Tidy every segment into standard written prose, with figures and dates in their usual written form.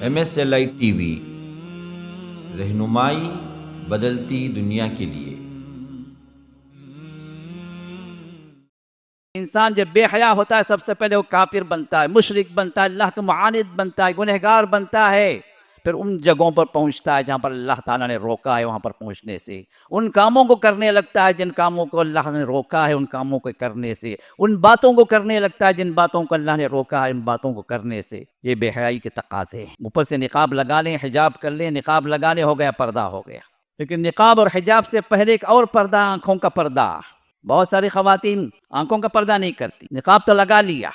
MSLI TV، رہنمائی بدلتی دنیا کے لیے۔ انسان جب بے حیا ہوتا ہے سب سے پہلے وہ کافر بنتا ہے، مشرک بنتا ہے، اللہ کا معاند بنتا ہے، گنہگار بنتا ہے، پھر ان جگہوں پر پہنچتا ہے جہاں پر اللہ تعالیٰ نے روکا ہے، وہاں پر پہنچنے سے ان کاموں کو کرنے لگتا ہے جن کاموں کو اللہ نے روکا ہے، ان کاموں کو کرنے سے ان باتوں کو کرنے لگتا ہے جن باتوں کو اللہ نے روکا ہے، ان باتوں کو کرنے سے۔ یہ بے حیائی کے تقاضے ہیں۔ اوپر سے نقاب لگا لیں، حجاب کر لیں، نقاب لگا لیں، ہو گیا پردہ ہو گیا، لیکن نقاب اور حجاب سے پہلے ایک اور پردہ، آنکھوں کا پردہ۔ بہت ساری خواتین آنکھوں کا پردہ نہیں کرتی، نقاب تو لگا لیا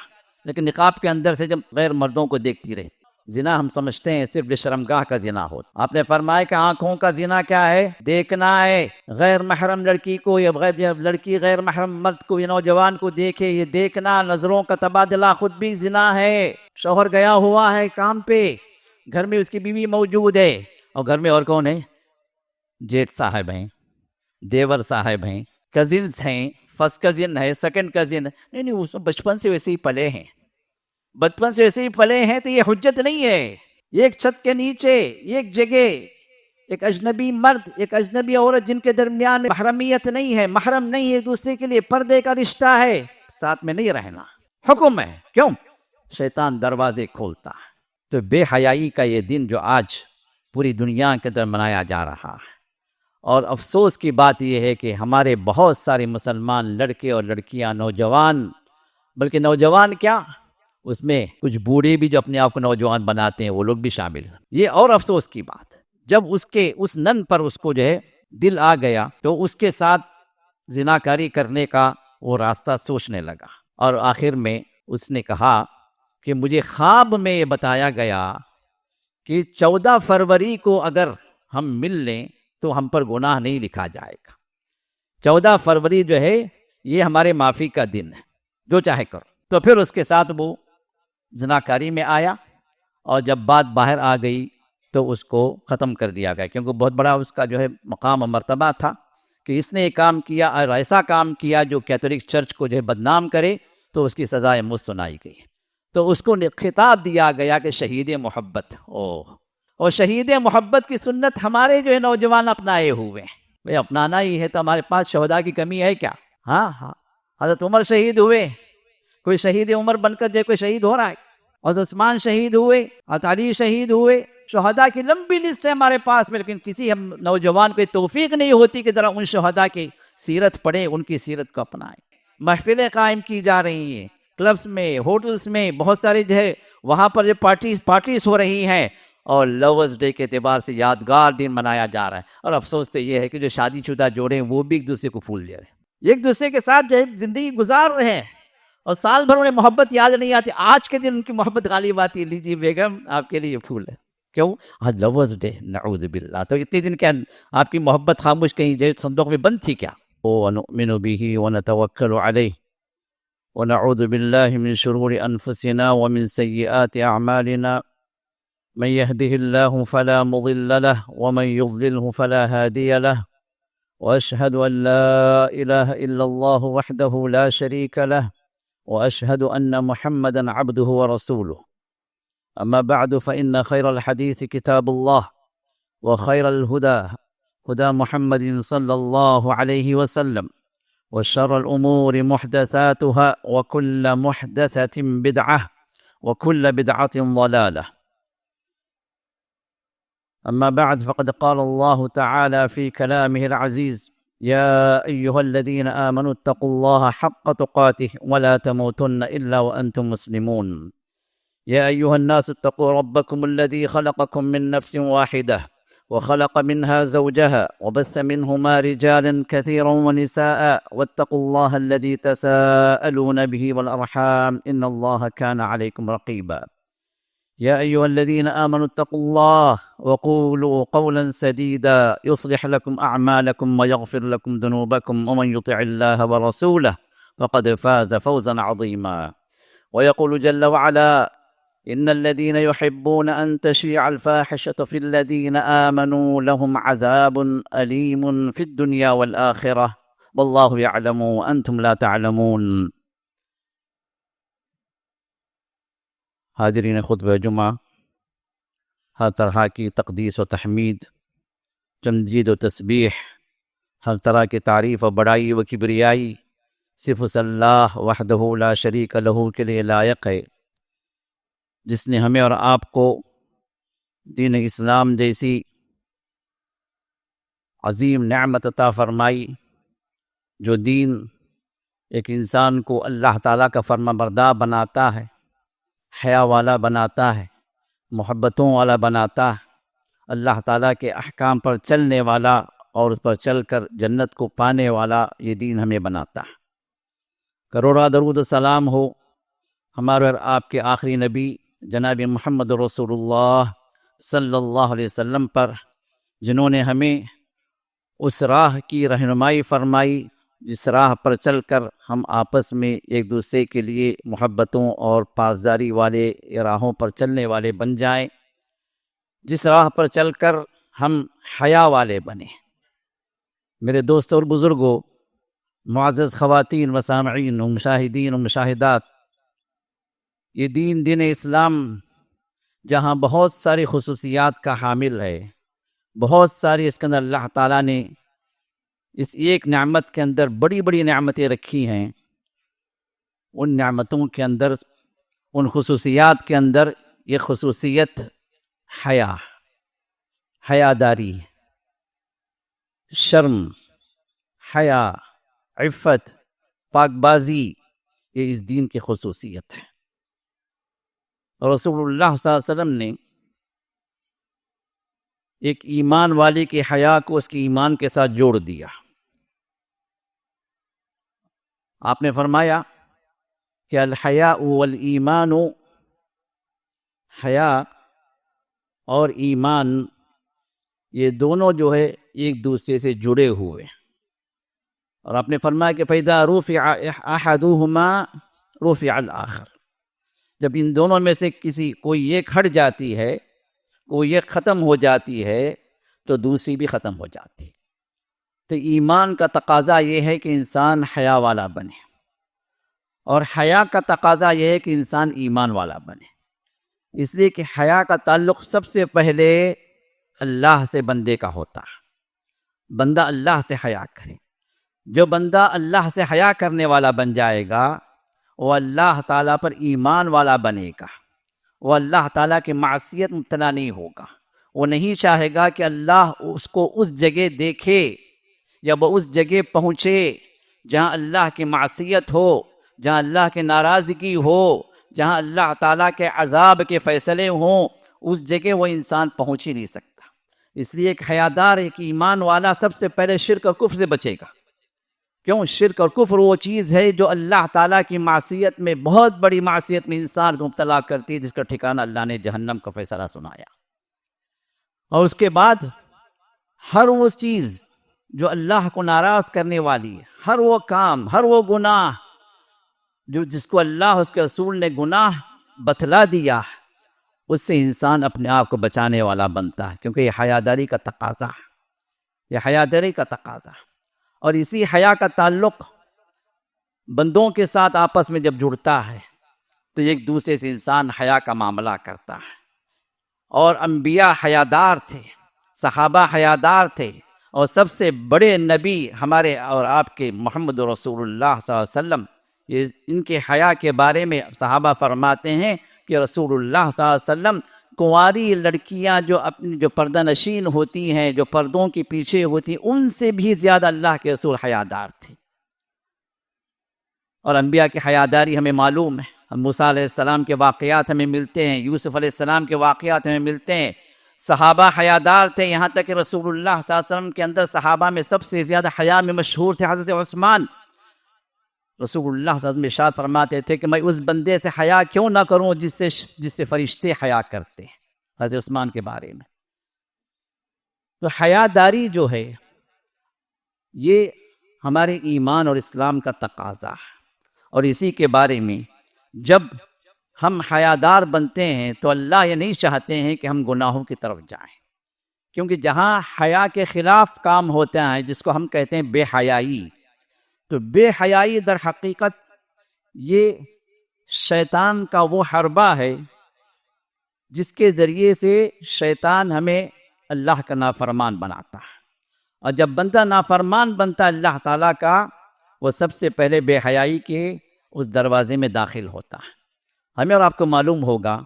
لیکن نقاب کے اندر سے جب غیر مردوں کو دیکھتی رہتی۔ زنا ہم سمجھتے ہیں صرف شرمگاہ کا زنا ہو، آپ نے فرمایا کہ آنکھوں کا زنا کیا ہے؟ دیکھنا ہے غیر محرم لڑکی کو، یا لڑکی غیر محرم مرد کو یا نوجوان کو دیکھے، یہ دیکھنا، نظروں کا تبادلہ خود بھی زنا ہے۔ شوہر گیا ہوا ہے کام پہ، گھر میں اس کی بیوی موجود ہے، اور گھر میں اور کون ہے؟ جیٹ صاحب ہیں، دیور صاحب ہیں، کزنس ہیں، فرسٹ کزن ہے، سیکنڈ کزن، نہیں اس میں بچپن سے ویسے ہی پلے ہیں، بچپن سے ویسے ہی پلے ہیں، تو یہ حجت نہیں ہے۔ یہ ایک چھت کے نیچے، ایک جگہ، ایک اجنبی مرد، ایک اجنبی عورت جن کے درمیان محرمیت نہیں ہے، محرم نہیں ہے، دوسرے کے لیے پردے کا رشتہ ہے، ساتھ میں نہیں رہنا حکم ہے۔ کیوں؟ شیطان دروازے کھولتا ہے۔ تو بے حیائی کا یہ دن جو آج پوری دنیا کے اندر منایا جا رہا ہے، اور افسوس کی بات یہ ہے کہ ہمارے بہت سارے مسلمان لڑکے اور لڑکیاں، نوجوان، بلکہ نوجوان کیا، اس میں کچھ بوڑھے بھی جو اپنے آپ کو نوجوان بناتے ہیں وہ لوگ بھی شامل ہیں۔ یہ اور افسوس کی بات، جب اس نن پر اس کو جو ہے دل آ گیا تو اس کے ساتھ زناکاری کرنے کا وہ راستہ سوچنے لگا، اور آخر میں اس نے کہا کہ مجھے خواب میں یہ بتایا گیا کہ 14 فروری کو اگر ہم مل لیں تو ہم پر گناہ نہیں لکھا جائے گا۔ 14 فروری جو ہے یہ ہمارے معافی کا دن ہے، جو چاہے کرو۔ تو پھر اس کے ساتھ وہ زناکاری میں آیا، اور جب بات باہر آ گئی تو اس کو ختم کر دیا گیا، کیونکہ بہت بڑا اس کا جو ہے مقام و مرتبہ تھا کہ اس نے ایک کام کیا، اور ایسا کام کیا جو کیتھولک چرچ کو جو ہے بدنام کرے، تو اس کی سزائے موت سنائی گئی۔ تو اس کو خطاب دیا گیا کہ شہید محبت۔ اور شہید محبت کی سنت ہمارے جو ہے نوجوان اپنائے ہوئے ہیں۔ بھئی اپنانا ہی ہے تو ہمارے پاس شہداء کی کمی ہے کیا؟ ہاں، حضرت عمر شہید ہوئے، کوئی شہید عمر بن کر کوئی شہید ہو رہا ہے؟ حضرت عثمان شہید ہوئے، حضرت علی شہید ہوئے، شہداء کی لمبی لسٹ ہے ہمارے پاس میں، لیکن کسی ہم نوجوان کو توفیق نہیں ہوتی کہ ذرا ان شہداء کی سیرت پڑھیں، ان کی سیرت کو اپنائیں۔ محفلیں قائم کی جا رہی ہیں، کلبس میں، ہوٹلز میں، بہت سارے جو ہے وہاں پر جو پارٹیز ہو رہی ہیں، اور لورز ڈے کے اعتبار سے یادگار دن منایا جا رہا ہے۔ اور افسوس تو یہ ہے کہ جو شادی شدہ جوڑے ہیں وہ بھی ایک دوسرے کو پھول دے رہے ہیں، ایک دوسرے کے ساتھ جو ہے زندگی گزار رہے ہیں، اور سال بھر انہیں محبت یاد نہیں آتی، آج کے دن ان کی محبت غالب آتی ہے۔ لیجیے بیگم آپ کے لیے یہ پھول ہے۔ کیوں؟ آج لورز ڈے، نعوذ باللہ۔ تو اتنے دن کیا آپ کی محبت خاموش کہیں جو صندوق میں بند تھی کیا؟ وَنُؤْمِنُ بِهِ وَنَتَوَكَّلُ عَلَيْهِ وَنَعُوذُ بِاللَّهِ مِنْ شُرُورِ أَنفُسِنَا وَمِنْ سَيِّئَاتِ أَعْمَالِنَا من يهده الله فلا مضل له ومن يضلله فلا هادي له وأشهد أن لا إله إلا الله وحده لا شريك له وأشهد أن محمدا عبده ورسوله أما بعد فإن خير الحديث كتاب الله وخير الهدى هدى محمد صلى الله عليه وسلم وشر الأمور محدثاتها وكل محدثة بدعة وكل بدعة ضلالة. أما بعد فقد قال الله تعالى في كلامه العزيز يا أيها الذين آمنوا اتقوا الله حق تقاته ولا تموتن إلا وأنتم مسلمون. يا أيها الناس اتقوا ربكم الذي خلقكم من نفس واحدة وخلق منها زوجها وبث منهما رجالا كثيرا ونساء واتقوا الله الذي تساءلون به والأرحام إن الله كان عليكم رقيبا. يا أيها الذين آمنوا اتقوا الله وقولوا قولا سديدا يصلح لكم أعمالكم ويغفر لكم ذنوبكم ومن يطع الله ورسوله فقد فاز فوزا عظيما. ويقول جل وعلا إن الذين يحبون أن تشيع الفاحشة في الذين آمنوا لهم عذاب أليم في الدنيا والآخرة والله يعلم وأنتم لا تعلمون. حاضرین خطبہ جمعہ، ہر طرح کی تقدیس و تحمید، تمجید و تسبیح، ہر طرح کی تعریف و بڑائی و کبریائی صرف اس اللہ وحدہ لا شریک لہ کے لیے لائق ہے، جس نے ہمیں اور آپ کو دین اسلام جیسی عظیم نعمت عطا فرمائی، جو دین ایک انسان کو اللہ تعالیٰ کا فرما بردار بناتا ہے، حیا والا بناتا ہے، محبتوں والا بناتا ہے، اللہ تعالیٰ کے احکام پر چلنے والا اور اس پر چل کر جنت کو پانے والا یہ دین ہمیں بناتا ہے۔ کروڑا درود و سلام ہو ہمارے اور آپ کے آخری نبی جناب محمد رسول اللہ صلی اللہ علیہ وسلم پر، جنہوں نے ہمیں اس راہ کی رہنمائی فرمائی جس راہ پر چل کر ہم آپس میں ایک دوسرے کے لیے محبتوں اور پاسداری والے راہوں پر چلنے والے بن جائیں، جس راہ پر چل کر ہم حیا والے بنیں۔ میرے دوستوں اور بزرگوں، معزز خواتین و سامعین و مشاہدین و مشاہدات، یہ دین اسلام جہاں بہت ساری خصوصیات کا حامل ہے، بہت ساری اس کے اندر اللہ تعالیٰ نے اس ایک نعمت کے اندر بڑی بڑی نعمتیں رکھی ہیں، ان نعمتوں کے اندر، ان خصوصیات کے اندر یہ خصوصیت حیاداری، شرم، حیا، عفت، پاک بازی، یہ اس دین کی خصوصیت ہے۔ رسول اللہ صلی اللہ علیہ وسلم نے ایک ایمان والے کی حیا کو اس کے ایمان کے ساتھ جوڑ دیا۔ آپ نے فرمایا کہ الحیاء والایمان، حیا اور ایمان یہ دونوں جو ہے ایک دوسرے سے جڑے ہوئے، اور آپ نے فرمایا کہ فَإِذَا رُفِعَ أَحَدُهُمَا رُفِعَ الْآخَرُ، جب ان دونوں میں سے کوئی ایک ہٹ جاتی ہے، کوئی ایک ختم ہو جاتی ہے، تو دوسری بھی ختم ہو جاتی ہے۔ تو ایمان کا تقاضا یہ ہے کہ انسان حیا والا بنے، اور حیا کا تقاضا یہ ہے کہ انسان ایمان والا بنے، اس لیے کہ حیا کا تعلق سب سے پہلے اللہ سے بندے کا ہوتا ہے۔ بندہ اللہ سے حیا کرے، جو بندہ اللہ سے حیا کرنے والا بن جائے گا وہ اللہ تعالیٰ پر ایمان والا بنے گا، وہ اللہ تعالیٰ کی معصیت مبتلا نہیں ہوگا، وہ نہیں چاہے گا کہ اللہ اس کو اس جگہ دیکھے یا وہ اس جگہ پہنچے جہاں اللہ کی معصیت ہو، جہاں اللہ کی ناراضگی ہو، جہاں اللہ تعالیٰ کے عذاب کے فیصلے ہوں، اس جگہ وہ انسان پہنچ ہی نہیں سکتا۔ اس لیے ایک حیادار، ایک ایمان والا سب سے پہلے شرک اور کفر سے بچے گا۔ کیوں؟ شرک اور کفر وہ چیز ہے جو اللہ تعالیٰ کی معصیت میں، بہت بڑی معصیت میں انسان کو مبتلا کرتی ہے، جس کا ٹھکانہ اللہ نے جہنم کا فیصلہ سنایا۔ اور اس کے بعد ہر وہ چیز جو اللہ کو ناراض کرنے والی ہے، ہر وہ کام، ہر وہ گناہ جس کو اللہ اس کے رسول نے گناہ بتلا دیا، اس سے انسان اپنے آپ کو بچانے والا بنتا ہے، کیونکہ یہ حیاداری کا تقاضا ہے، یہ حیاداری کا تقاضا ہے۔ اور اسی حیا کا تعلق بندوں کے ساتھ آپس میں جب جڑتا ہے تو ایک دوسرے سے انسان حیا کا معاملہ کرتا ہے۔ اور انبیاء حیادار تھے، صحابہ حیادار تھے، اور سب سے بڑے نبی ہمارے اور آپ کے محمد رسول اللہ صلی اللہ علیہ وسلم، یہ ان کے حیا کے بارے میں صحابہ فرماتے ہیں کہ رسول اللہ صلی اللہ علیہ وسلم کنواری لڑکیاں جو پردہ نشین ہوتی ہیں، جو پردوں کے پیچھے ہوتی ہیں، ان سے بھی زیادہ اللہ کے رسول حیادار تھے۔ اور انبیاء کی حیاداری ہمیں معلوم ہے، موسیٰ علیہ السلام کے واقعات ہمیں ملتے ہیں، یوسف علیہ السلام کے واقعات ہمیں ملتے ہیں۔ صحابہ حیادار تھے، یہاں تک کہ رسول اللہ صلی اللہ علیہ وسلم کے اندر صحابہ میں سب سے زیادہ حیا میں مشہور تھے حضرت عثمان۔ رسول اللہ صلی اللہ علیہ وسلم ارشاد فرماتے تھے کہ میں اس بندے سے حیا کیوں نہ کروں جس سے فرشتے حیا کرتے ہیں، حضرت عثمان کے بارے میں۔ تو حیاداری جو ہے یہ ہمارے ایمان اور اسلام کا تقاضا ہے، اور اسی کے بارے میں جب ہم حیادار بنتے ہیں تو اللہ یہ نہیں چاہتے ہیں کہ ہم گناہوں کی طرف جائیں، کیونکہ جہاں حیا کے خلاف کام ہوتا ہے، جس کو ہم کہتے ہیں بے حیائی، تو بے حیائی در حقیقت یہ شیطان کا وہ حربہ ہے جس کے ذریعے سے شیطان ہمیں اللہ کا نافرمان بناتا ہے، اور جب بندہ نافرمان بنتا ہے اللہ تعالیٰ کا، وہ سب سے پہلے بے حیائی کے اس دروازے میں داخل ہوتا ہے۔ ہمیں اور آپ کو معلوم ہوگا،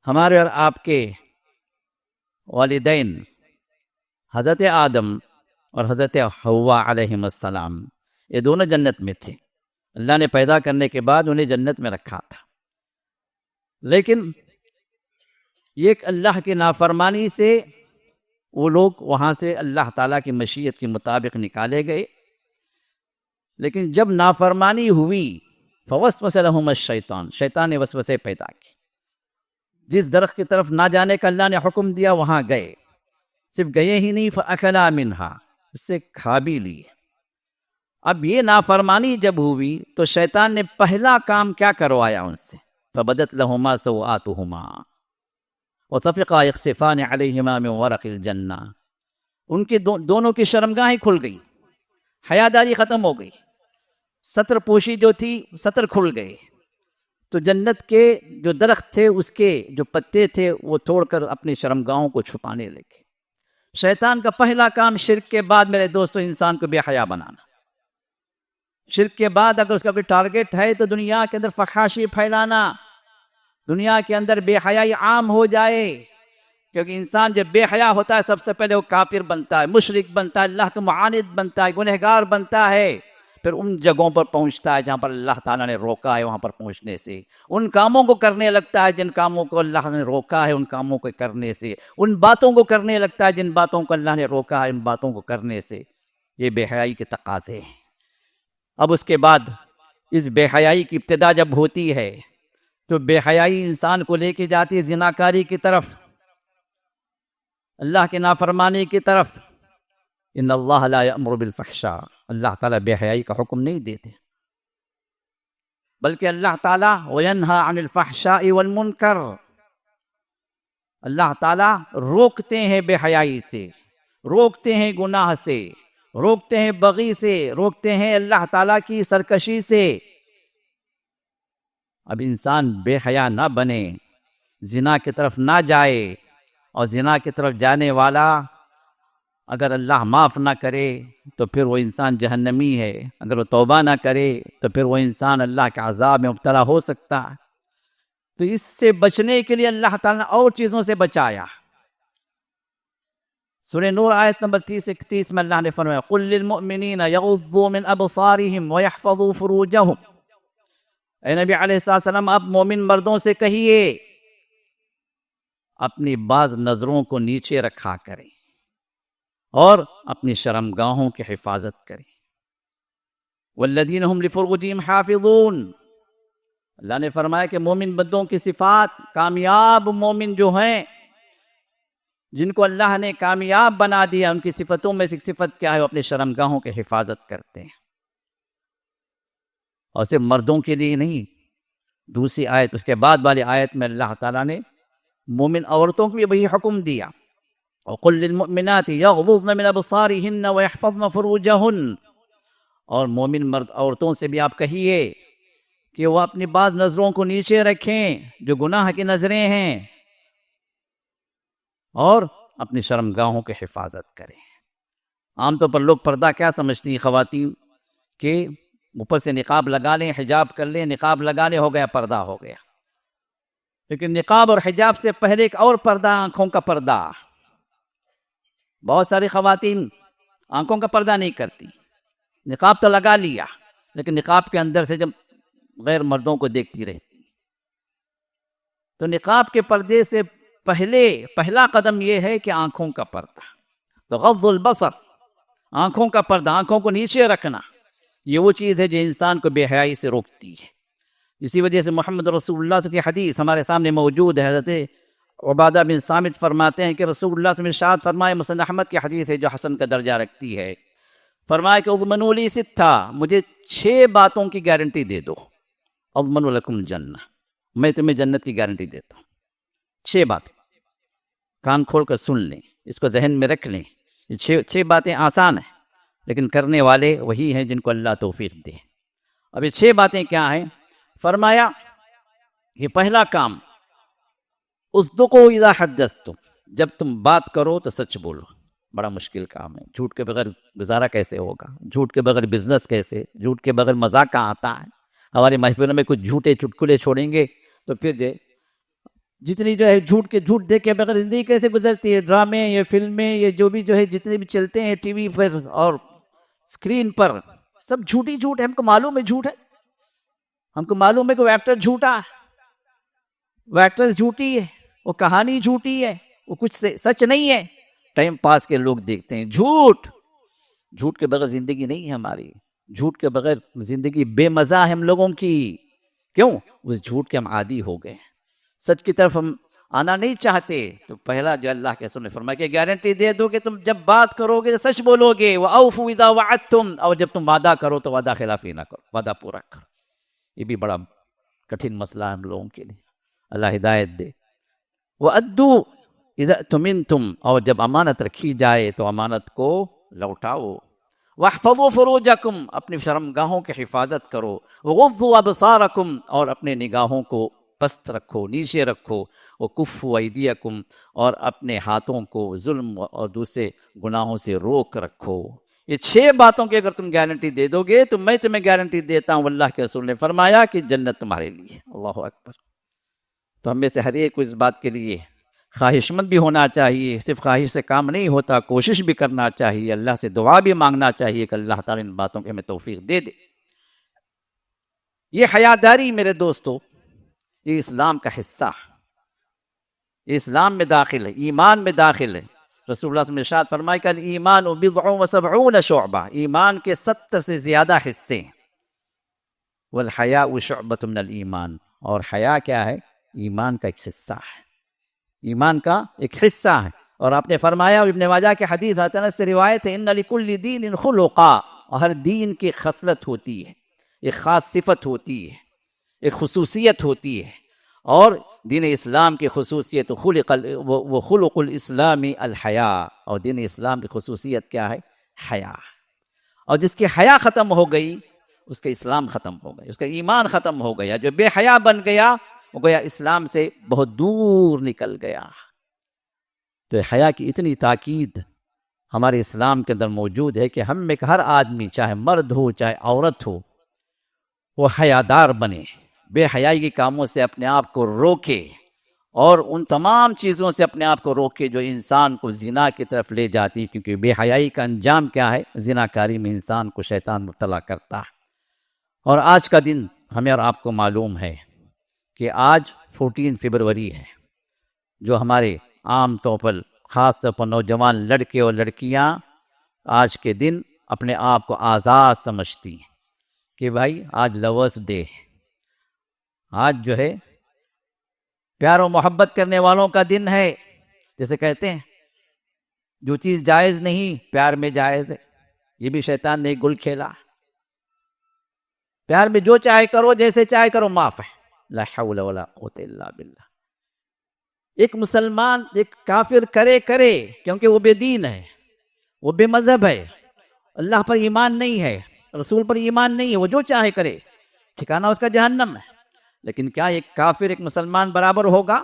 ہمارے اور آپ کے والدین حضرت آدم اور حضرت حوا علیہم السلام، یہ دونوں جنت میں تھے۔ اللہ نے پیدا کرنے کے بعد انہیں جنت میں رکھا تھا، لیکن ایک اللہ کی نافرمانی سے وہ لوگ وہاں سے اللہ تعالیٰ کی مشیت کے مطابق نکالے گئے۔ لیکن جب نافرمانی ہوئی، فوسوس لہم الشیطان، شیطان نے وسوسے پیدا کی۔ جس درخت کی طرف نہ جانے کا اللہ نے حکم دیا وہاں گئے، صرف گئے ہی نہیں، فَأَكَلَا مِنْهَا، اس سے کھا بھی لی۔ اب یہ نافرمانی جب ہوئی تو شیطان نے پہلا کام کیا کروایا ان سے؟ فَبَدَتْ لَهُمَا سَوْآتُهُمَا وَطَفِقَا يَخْصِفَانِ عَلَيْهِمَا مِنْ وَرَقِ الْجَنَّةِ، ان کی دونوں کی شرمگاہیں کھل گئی، حیاداری ختم ہو گئی، ستر پوشی جو تھی ستر کھل گئے، تو جنت کے جو درخت تھے اس کے جو پتے تھے وہ توڑ کر اپنی شرمگاہوں کو چھپانے لگے۔ شیطان کا پہلا کام شرک کے بعد میرے دوستو انسان کو بے حیا بنانا۔ شرک کے بعد اگر اس کا کوئی ٹارگٹ ہے تو دنیا کے اندر فحاشی پھیلانا، دنیا کے اندر بے حیائی عام ہو جائے، کیونکہ انسان جب بے حیا ہوتا ہے سب سے پہلے وہ کافر بنتا ہے، مشرک بنتا ہے، اللہ کا معاند بنتا ہے، گنہگار بنتا ہے، پھر ان جگہوں پر پہنچتا ہے جہاں پر اللہ تعالیٰ نے روکا ہے، وہاں پر پہنچنے سے ان کاموں کو کرنے لگتا ہے جن کاموں کو اللہ نے روکا ہے، ان کاموں کو کرنے سے ان باتوں کو کرنے لگتا ہے جن باتوں کو اللہ نے روکا ہے، ان باتوں کو کرنے سے۔ یہ بے حیائی کے تقاضے ہیں۔ اب اس کے بعد اس بے حیائی کی ابتدا جب ہوتی ہے تو بے حیائی انسان کو لے کے جاتی ہے زناکاری کی طرف، اللہ کے نافرمانی کی طرف۔ ان اللہ لا یأمر بالفحشاء، اللہ تعالیٰ بے حیائی کا حکم نہیں دیتے، بلکہ اللہ تعالیٰ وینہا عن الفحشاء والمنکر، اللہ تعالیٰ روکتے ہیں بے حیائی سے، روکتے ہیں گناہ سے، روکتے ہیں بغی سے، روکتے ہیں اللہ تعالیٰ کی سرکشی سے۔ اب انسان بے حیا نہ بنے، زنا کی طرف نہ جائے، اور زنا کی طرف جانے والا اگر اللہ معاف نہ کرے تو پھر وہ انسان جہنمی ہے، اگر وہ توبہ نہ کرے تو پھر وہ انسان اللہ کے عذاب میں مبتلا ہو سکتا ہے۔ تو اس سے بچنے کے لیے اللہ تعالیٰ نے اور چیزوں سے بچایا۔ سورہ نور آیت نمبر 30-31 میں اللہ نے فرمایا قُلْ لِلْمُؤْمِنِينَ يَغُضُّوا مِنْ أَبْصَارِهِمْ وَيَحْفَظُوا فُرُوجَهُمْ، اے نبی علیہ السلام آپ مومن مردوں سے کہیے اپنی بعض نظروں کو نیچے رکھا کریں اور اپنی شرمگاہوں کی حفاظت کریں۔ وَالَّذِينَ هُمْ لِفُرُوجِهِمْ حَافِظُونَ، اللہ نے فرمایا کہ مومن بندوں کی صفات، کامیاب مومن جو ہیں جن کو اللہ نے کامیاب بنا دیا، ان کی صفتوں میں سے ایک صفت کیا ہے؟ وہ اپنے شرمگاہوں کی حفاظت کرتے ہیں۔ اور صرف مردوں کے لیے نہیں، دوسری آیت اس کے بعد والی آیت میں اللہ تعالیٰ نے مومن عورتوں کو بھی وہی حکم دیا، وَقُلْ لِلْمُؤْمِنَاتِ يَغْضُضْنَ مِنْ أَبْصَارِهِنَّ وَيَحْفَظْنَ فُرُوجَهُنَّ، اور مومن مرد عورتوں سے بھی آپ کہیے کہ وہ اپنی بعض نظروں کو نیچے رکھیں جو گناہ کی نظریں ہیں، اور اپنی شرمگاہوں کی حفاظت کریں۔ عام طور پر لوگ پردہ کیا سمجھتی ہیں خواتین کہ اوپر سے نقاب لگا لیں، حجاب کر لیں، نقاب لگا لیں، ہو گیا پردہ ہو گیا۔ لیکن نقاب اور حجاب سے پہلے ایک اور پردہ، آنکھوں کا پردہ۔ بہت ساری خواتین آنکھوں کا پردہ نہیں کرتی، نقاب تو لگا لیا لیکن نقاب کے اندر سے جب غیر مردوں کو دیکھتی رہتی۔ تو نقاب کے پردے سے پہلا قدم یہ ہے کہ آنکھوں کا پردہ، تو غض البصر، آنکھوں کا پردہ، آنکھوں کو نیچے رکھنا، یہ وہ چیز ہے جو انسان کو بے حیائی سے روکتی ہے۔ اسی وجہ سے محمد رسول اللہ صلی اللہ علیہ وسلم کی حدیث ہمارے سامنے موجود ہے، حضرت عبادہ بن صامت فرماتے ہیں کہ رسول اللہ صلی اللہ علیہ وسلم ارشاد فرمائے، مسند احمد کی حدیث ہے جو حسن کا درجہ رکھتی ہے، فرمایا کہ اضمنوا لی ستہ، مجھے 6 باتوں کی گارنٹی دے دو، اضمن لکم الجنہ، میں تمہیں جنت کی گارنٹی دیتا ہوں۔ 6 بات، کان کھول کر سن لیں، اس کو ذہن میں رکھ لیں۔ یہ 6 باتیں آسان ہیں لیکن کرنے والے وہی ہیں جن کو اللہ توفیق دے۔ اب یہ 6 باتیں کیا ہیں؟ فرمایا یہ پہلا کام اصدقوا اذا حدثتم، جب تم بات کرو تو سچ بولو۔ بڑا مشکل کام ہے، جھوٹ کے بغیر گزارا کیسے ہوگا، جھوٹ کے بغیر بزنس کیسے، جھوٹ کے بغیر مذاق کہاں آتا ہے۔ ہماری محفلوں میں کچھ جھوٹے چٹکلے چھوڑیں گے تو پھر جتنی جو ہے جھوٹ دیکھ کے بغیر زندگی کیسے گزرتی ہے۔ ڈرامے، یہ فلمیں، یہ جو بھی جو ہے جتنے بھی چلتے ہیں ٹی وی پر اور اسکرین پر، سب جھوٹی جھوٹ ہے۔ ہم کو معلوم ہے جھوٹ ہے، ہم کو معلوم ہے کہ وہ ایکٹر جھوٹا ہے، وہ ایکٹر جھوٹی ہے، وہ کہانی جھوٹی ہے، وہ کچھ سچ نہیں ہے۔ ٹائم پاس کے لوگ دیکھتے ہیں جھوٹ کے بغیر زندگی نہیں ہے ہماری، جھوٹ کے بغیر زندگی بے مزہ ہے ہم لوگوں کی۔ کیوں؟ اس جھوٹ کے ہم عادی ہو گئے، سچ کی طرف ہم آنا نہیں چاہتے۔ تو پہلا جو اللہ کے رسول نے فرمایا کہ گارنٹی دے دو کہ تم جب بات کرو گے تو سچ بولو گے، وَأَوْفُوا إِذَا وَعَدتُّمْ، اور جب تم وعدہ کرو تو وعدہ خلافی نہ کرو، وعدہ پورا کرو۔ یہ بھی بڑا کٹھن مسئلہ ہے ہم لوگوں کے لیے، اللہ ہدایت دے۔ وَأَدُّوا إِذَا اؤْتُمِنْتُمْ، اور جب امانت رکھی جائے تو امانت کو لوٹاؤ۔ وَاحْفَظُوا فُرُوجَكُمْ، اپنی شرمگاہوں کی حفاظت کرو۔ وَغُضُّوا أَبْصَارَكُمْ، اور اپنے نگاہوں کو پست رکھو، نیچے رکھو۔ وَكُفُّوا أَيْدِيَكُمْ، اور اپنے ہاتھوں کو ظلم اور دوسرے گناہوں سے روک رکھو۔ یہ 6 باتوں کی اگر تم گارنٹی دے دو گے تو میں تمہیں گارنٹی دیتا ہوں، اللہ کے رسول نے فرمایا کہ جنت تمہارے لیے۔ اللہ اکبر۔ تو ہم میں سے ہر ایک کو اس بات کے لیے خواہش مند بھی ہونا چاہیے، صرف خواہش سے کام نہیں ہوتا، کوشش بھی کرنا چاہیے، اللہ سے دعا بھی مانگنا چاہیے کہ اللہ تعالیٰ ان باتوں کی ہمیں توفیق دے دے۔ یہ حیاداری میرے دوستو، یہ اسلام کا حصہ، یہ اسلام میں داخل ہے، ایمان میں داخل ہے۔ رسول اللہ صلی اللہ علیہ وسلم نے ارشاد فرمایا کہ الایمان بضع وسبعون شعبہ، ایمان کے 70 سے زیادہ حصے ہیں۔ والحیاء شعبۃ من الایمان، اور حیا کیا ہے؟ ایمان کا ایک حصہ ہے، ایمان کا ایک حصہ ہے۔ اور آپ نے فرمایا، ابن ماجہ کی حدیث انس سے روایت ہے، ان لکل دین خلقا، ہر دین کی خصلت ہوتی ہے، ایک خاص صفت ہوتی ہے، ایک خصوصیت ہوتی ہے۔ اور دین اسلام کی خصوصیت وہ خلق الاسلام الحیاء، اور دین اسلام کی خصوصیت کیا ہے؟ حیا۔ اور جس کی حیا ختم ہو گئی اس کا اسلام ختم ہو گیا، اس کا ایمان ختم ہو گیا۔ جو بے حیا بن گیا وہ گویا اسلام سے بہت دور نکل گیا۔ تو حیا کی اتنی تاکید ہمارے اسلام کے اندر موجود ہے کہ ہم میں ہر آدمی، چاہے مرد ہو چاہے عورت ہو، وہ حیادار بنے، بے حیائی کے کاموں سے اپنے آپ کو روکے، اور ان تمام چیزوں سے اپنے آپ کو روکے جو انسان کو زنا کی طرف لے جاتی، کیونکہ بے حیائی کا انجام کیا ہے؟ زناکاری میں انسان کو شیطان مبتلا کرتا ہے۔ اور آج کا دن ہمیں اور آپ کو معلوم ہے کہ آج 14 فروری ہے، جو ہمارے عام طور پر، خاص طور پر نوجوان لڑکے اور لڑکیاں آج کے دن اپنے آپ کو آزاد سمجھتی ہیں کہ بھائی آج لورس ڈے ہے، آج جو ہے پیار و محبت کرنے والوں کا دن ہے۔ جیسے کہتے ہیں جو چیز جائز نہیں پیار میں جائز ہے، یہ بھی شیطان نے ایک گل کھیلا۔ پیار میں جو چاہے کرو، جیسے چاہے کرو، معاف ہے۔ لا حول ولا قوت الا باللہ۔ ایک مسلمان ایک کافر کرے کیونکہ وہ بے دین ہے، وہ بے مذہب ہے، اللہ پر ایمان نہیں ہے، رسول پر ایمان نہیں ہے، وہ جو چاہے کرے، ٹھکانہ اس کا جہنم ہے۔ لیکن کیا ایک کافر ایک مسلمان برابر ہوگا؟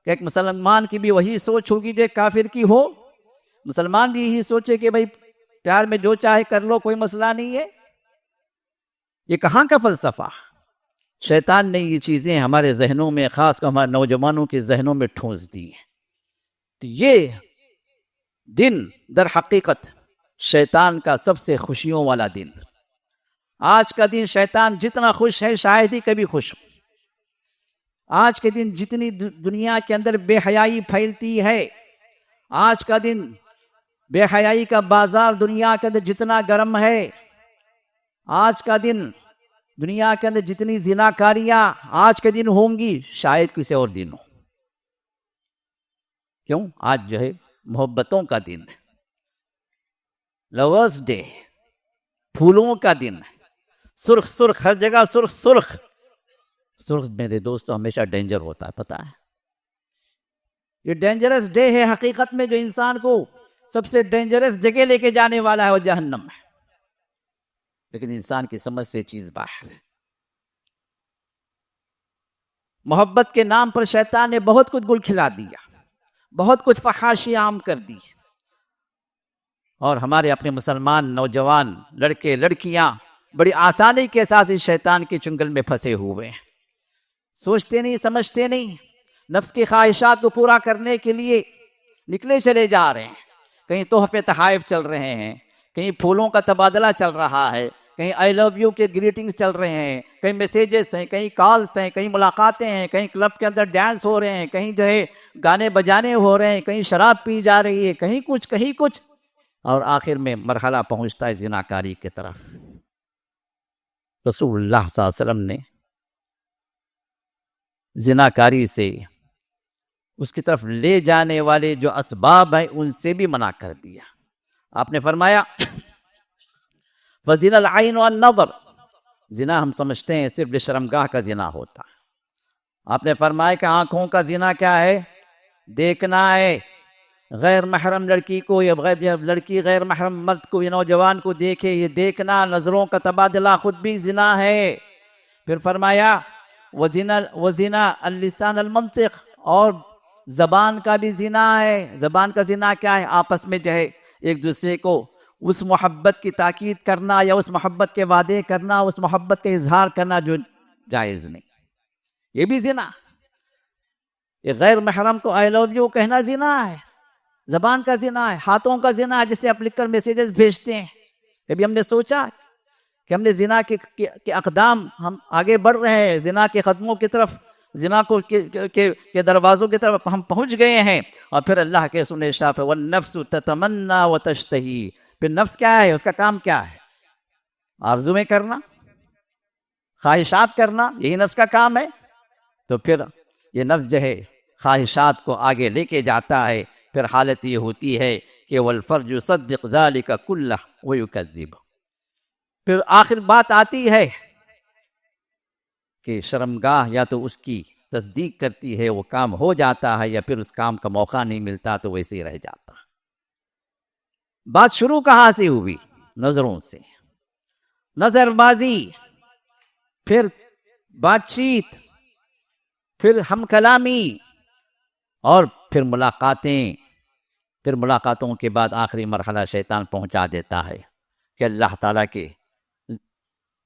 کہ ایک مسلمان کی بھی وہی سوچ ہوگی جو ایک کافر کی ہو؟ مسلمان بھی یہی سوچے کہ بھائی پیار میں جو چاہے کر لو، کوئی مسئلہ نہیں ہے؟ یہ کہاں کا فلسفہ؟ شیطان نے یہ چیزیں ہمارے ذہنوں میں، خاص کر ہمارے نوجوانوں کے ذہنوں میں ٹھونس دی ہیں۔ تو یہ دن در حقیقت شیطان کا سب سے خوشیوں والا دن۔ آج کا دن شیطان جتنا خوش ہے شاید ہی کبھی خوش ہو۔ آج کے دن جتنی دنیا کے اندر بے حیائی پھیلتی ہے، آج کا دن بے حیائی کا بازار دنیا کے اندر جتنا گرم ہے، آج کا دن دنیا کے اندر جتنی زناکاریاں آج کے دن ہوں گی شاید کسی اور دن ہو۔ کیوں؟ آج جو ہے محبتوں کا دن ہے، لورس ڈے، پھولوں کا دن ہے، سرخ سرخ، ہر جگہ سرخ سرخ۔ سرخ میرے دوستو ہمیشہ ڈینجر ہوتا ہے، پتہ ہے؟ یہ ڈینجرس ڈے ہے حقیقت میں، جو انسان کو سب سے ڈینجرس جگہ لے کے جانے والا ہے، وہ جہنم ہے۔ لیکن انسان کی سمجھ سے چیز باہر ہے۔ محبت کے نام پر شیطان نے بہت کچھ گل کھلا دیا، بہت کچھ فحاشی عام کر دی، اور ہمارے اپنے مسلمان نوجوان لڑکے لڑکیاں بڑی آسانی کے ساتھ اس شیطان کے چنگل میں پھنسے ہوئے ہیں، سوچتے نہیں سمجھتے نہیں، نفس کی خواہشات کو پورا کرنے کے لیے نکلے چلے جا رہے ہیں، کہیں تحفے تحائف چل رہے ہیں، کہیں پھولوں کا تبادلہ چل رہا ہے، کہیں آئی لو یو کے گریٹنگز چل رہے ہیں، کہیں میسیجز ہیں، کہیں کالز ہیں، کہیں ملاقاتیں ہیں، کہیں کلب کے اندر ڈانس ہو رہے ہیں، کہیں جو ہے گانے بجانے ہو رہے ہیں، کہیں شراب پی جا رہی ہے، کہیں کچھ، اور آخر میں مرحلہ پہنچتا ہے زناکاری کی طرف۔ رسول اللہ صلی اللہ علیہ وسلم نے زناکاری سے اس کی طرف لے جانے والے جو اسباب ہیں ان سے بھی منع کر دیا۔ آپ نے فرمایا فَزِنَا الْعَيْنُ وَالنَّظَرُ، زنا ہم سمجھتے ہیں صرف شرمگاہ کا زنا ہوتا ہے، آپ نے فرمایا کہ آنکھوں کا زنا کیا ہے؟ دیکھنا ہے، غیر محرم لڑکی کو یا لڑکی غیر محرم مرد کو یا نوجوان کو دیکھے، یہ دیکھنا، نظروں کا تبادلہ خود بھی زنا ہے۔ پھر فرمایا وَزِنَا اللسان المنطق، اور زبان کا بھی زنا ہے۔ زبان کا زنا کیا ہے؟ آپس میں جو ہے ایک دوسرے کو اس محبت کی تاکید کرنا یا اس محبت کے وعدے کرنا، اس محبت کا اظہار کرنا جو جائز نہیں، یہ بھی زنا۔ یہ غیر محرم کو آئی لو یو کہنا زنا ہے، زبان کا زنا ہے، ہاتھوں کا زنا ہے، جسے آپ لکھ کر میسیجز بھیجتے ہیں۔ کبھی ہم نے سوچا کہ ہم نے زنا کے اقدام، ہم آگے بڑھ رہے ہیں، زنا کے قدموں کی طرف، زنا کو کے دروازوں کی طرف ہم پہنچ گئے ہیں، اور پھر اللہ کے رسول نے ارشاد ہے والنفس تتمنى وتشتهی، پھر نفس کیا ہے؟ اس کا کام کیا ہے؟ آرزویں کرنا، خواہشات کرنا، یہی نفس کا کام ہے۔ تو پھر یہ نفس جو ہے خواہشات کو آگے لے کے جاتا ہے، پھر حالت یہ ہوتی ہے کہ والفرج يصدق ذلك كله ويكذب۔ پھر آخر بات آتی ہے کہ شرمگاہ یا تو اس کی تصدیق کرتی ہے، وہ کام ہو جاتا ہے، یا پھر اس کام کا موقع نہیں ملتا تو ویسے ہی رہ جاتا۔ بات شروع کہاں سے ہوئی؟ نظروں سے، نظر بازی، پھر بات چیت، پھر ہم کلامی، اور پھر ملاقاتیں، پھر ملاقاتوں کے بعد آخری مرحلہ شیطان پہنچا دیتا ہے کہ اللہ تعالیٰ کے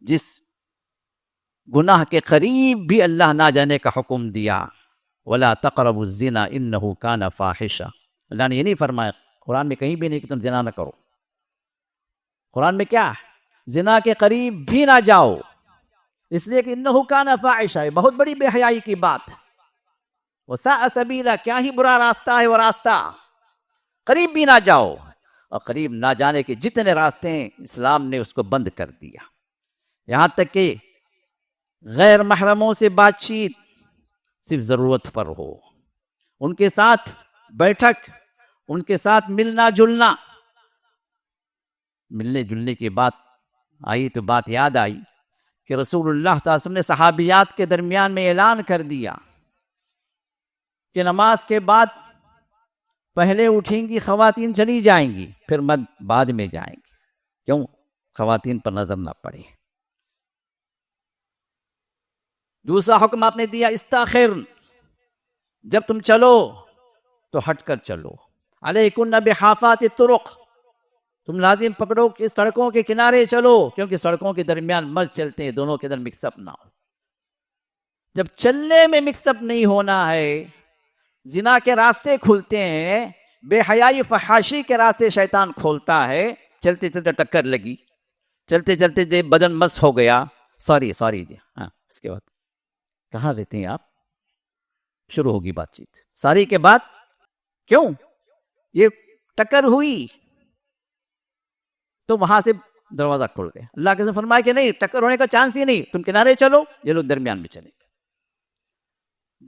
جس گناہ کے قریب بھی اللہ نہ جانے کا حکم دیا، وَلَا تَقْرَبُوا الزِّنَا إِنَّهُ كَانَ فَاحِشًا، اللہ نے یہ نہیں فرمایا قرآن میں کہیں بھی نہیں کہ تم زنا نہ کرو، قرآن میں کیا ہے؟ زنا کے قریب بھی نہ جاؤ، اس لیے کہ إِنَّهُ كَانَ فَاحِشًا، بہت بڑی بے حیائی کی بات ہے، وَسَاءَ سَبِيلًا، کیا ہی برا راستہ ہے وہ راستہ، قریب بھی نہ جاؤ۔ اور قریب نہ جانے کے جتنے راستے ہیں اسلام نے اس کو بند کر دیا، یہاں تک کہ غیر محرموں سے بات چیت صرف ضرورت پر ہو، ان کے ساتھ بیٹھک، ان کے ساتھ ملنا جلنا۔ ملنے جلنے کی بات آئی تو بات یاد آئی کہ رسول اللہ صلی اللہ علیہ وسلم نے صحابیات کے درمیان میں اعلان کر دیا کہ نماز کے بعد پہلے اٹھیں گی خواتین چلی جائیں گی، پھر مرد بعد میں جائیں گی، کیوں؟ خواتین پر نظر نہ پڑے۔ دوسرا حکم آپ نے دیا استاخر، جب تم چلو تو ہٹ کر چلو، علیکن بحافات الطرق، تم لازم پکڑو کہ سڑکوں کے کنارے چلو، کیونکہ سڑکوں کے درمیان مرد چلتے ہیں، دونوں کے در مکس اپ نہ ہو۔ جب چلنے میں مکس اپ نہیں ہونا ہے، زنا کے راستے کھلتے ہیں، بے حیائی فحاشی کے راستے شیطان کھولتا ہے، چلتے چلتے ٹکر لگی، چلتے چلتے جی بدن مس ہو گیا، سوری جی، ہاں، اس کے بعد کہاں رہتے ہیں آپ؟ شروع ہوگی بات چیت، ساری کے بعد کیوں یہ ٹکر ہوئی، تو وہاں سے دروازہ کھل گیا۔ اللہ کے فرمایا کہ نہیں، ٹکر ہونے کا چانس ہی نہیں، تم کنارے چلو، یہ لوگ درمیان میں چلے۔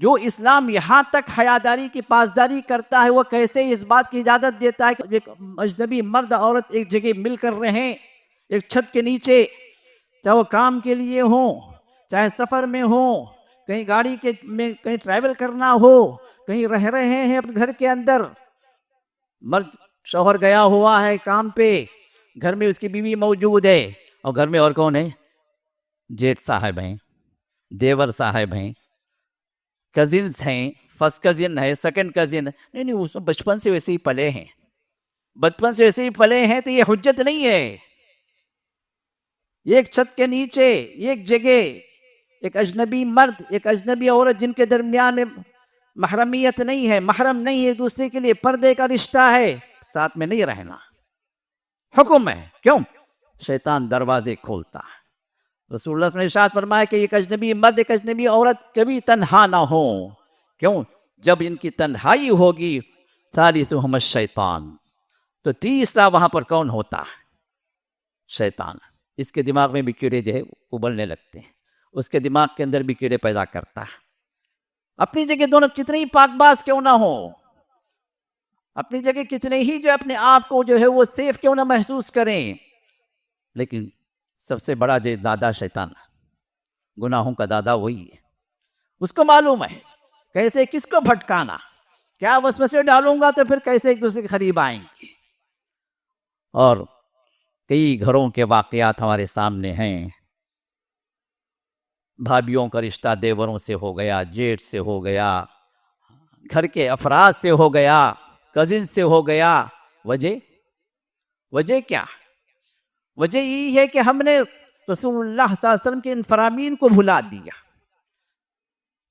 جو اسلام یہاں تک حیاداری کی پاسداری کرتا ہے، وہ کیسے اس بات کی اجازت دیتا ہے کہ ایک اجنبی مرد عورت ایک جگہ مل کر رہیں، ایک چھت کے نیچے، چاہے وہ کام کے لیے ہوں، چاہے سفر میں ہوں، کہیں گاڑی میں کہیں ٹریول کرنا ہو، کہیں رہ رہے ہیں اپنے گھر کے اندر، مرد شوہر گیا ہوا ہے کام پہ، گھر میں اس کی بیوی موجود ہے، اور گھر میں اور کون ہے؟ جیٹ صاحب ہیں، دیور صاحب ہیں، کزنس ہیں، فرسٹ کزن ہے، سیکنڈ کزن، نہیں اس میں بچپن سے ویسے ہی پلے ہیں، بچپن سے ویسے ہی پلے ہیں، تو یہ حجت نہیں ہے۔ ایک چھت کے نیچے ایک جگہ ایک اجنبی مرد ایک اجنبی عورت جن کے درمیان میں محرمیت نہیں ہے، محرم نہیں ہے، ایک دوسرے کے لیے پردے کا رشتہ ہے، ساتھ میں نہیں رہنا حکم ہے۔ کیوں؟ شیطان دروازے کھولتا ہے۔ رسول اللہ صلی اللہ علیہ وسلم نے ارشاد فرمایا کہ ایک اجنبی مرد ایک اجنبی عورت کبھی تنہا نہ ہو۔ کیوں؟ جب ان کی تنہائی ہوگی ثالثہم الشیطان، تو تیسرا وہاں پر کون ہوتا ہے؟ شیطان۔ اس کے دماغ میں بھی کیڑے جو ہے ابلنے لگتے ہیں، اس کے دماغ کے اندر بھی کیڑے پیدا کرتا ہے۔ اپنی جگہ دونوں کتنے ہی پاک باز کیوں نہ ہو، اپنی جگہ کتنے ہی جو اپنے آپ کو جو ہے وہ سیف کیوں نہ محسوس کریں، لیکن سب سے بڑا جو دادا شیطان، گناہوں کا دادا وہی ہے۔ اس کو معلوم ہے کیسے کس کو بھٹکانا، کیا وسوسے ڈالوں گا تو پھر کیسے ایک دوسرے کے قریب آئیں گے۔ اور کئی گھروں کے واقعات ہمارے سامنے ہیں، بھابھیوں کا رشتہ دیوروں سے ہو گیا، جیٹ سے ہو گیا، گھر کے افراد سے ہو گیا، کزن سے ہو گیا۔ وجہ کیا؟ وجہ یہی ہے کہ ہم نے رسول اللہ صلی اللہ علیہ وسلم کے ان فرامین کو بھلا دیا،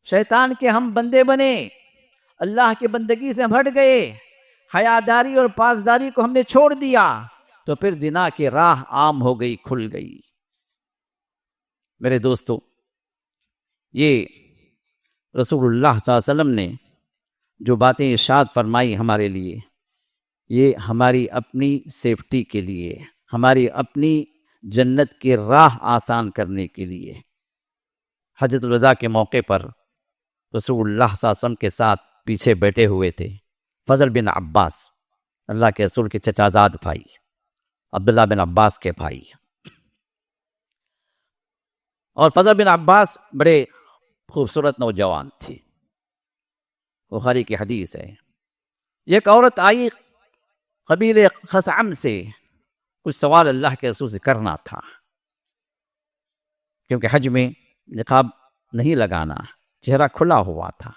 شیطان کے ہم بندے بنے، اللہ کی بندگی سے ہم ہٹ گئے، حیاداری اور پاسداری کو ہم نے چھوڑ دیا، تو پھر زنا کی راہ عام ہو گئی، کھل گئی۔ میرے دوستو، یہ رسول اللہ صلی اللہ علیہ وسلم نے جو باتیں ارشاد فرمائی ہمارے لیے، یہ ہماری اپنی سیفٹی کے لیے، ہماری اپنی جنت کی راہ آسان کرنے کے لیے۔ حجۃ الوداع کے موقع پر رسول اللہ صلی اللہ علیہ وسلم کے ساتھ پیچھے بیٹھے ہوئے تھے فضل بن عباس، اللہ کے رسول کے چچا زاد بھائی، عبداللہ بن عباس کے بھائی۔ اور فضل بن عباس بڑے خوبصورت نوجوان تھے، بخاری کی حدیث ہے۔ ایک عورت آئی قبیلے خثعم سے، کچھ سوال اللہ کے رسول سے کرنا تھا، کیونکہ حج میں نقاب نہیں لگانا، چہرہ کھلا ہوا تھا۔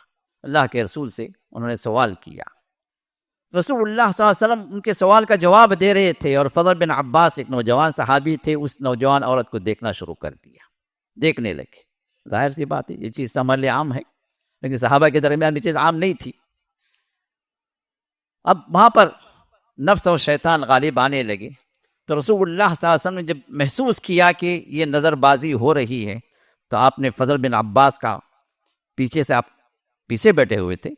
اللہ کے رسول سے انہوں نے سوال کیا، رسول اللہ صلی اللہ علیہ وسلم ان کے سوال کا جواب دے رہے تھے، اور فضل بن عباس ایک نوجوان صحابی تھے، اس نوجوان عورت کو دیکھنا شروع کر دیا، دیکھنے لگے۔ ظاہر سی بات ہے یہ چیز ہمارے لیے عام ہے، لیکن صحابہ کے درمیان یہ چیز عام نہیں تھی۔ اب وہاں پر نفس اور شیطان غالب آنے لگے، تو رسول اللہ صلی اللہ علیہ وسلم نے جب محسوس کیا کہ یہ نظر بازی ہو رہی ہے، تو آپ نے فضل بن عباس کا پیچھے سے، آپ پیچھے بیٹھے ہوئے تھے،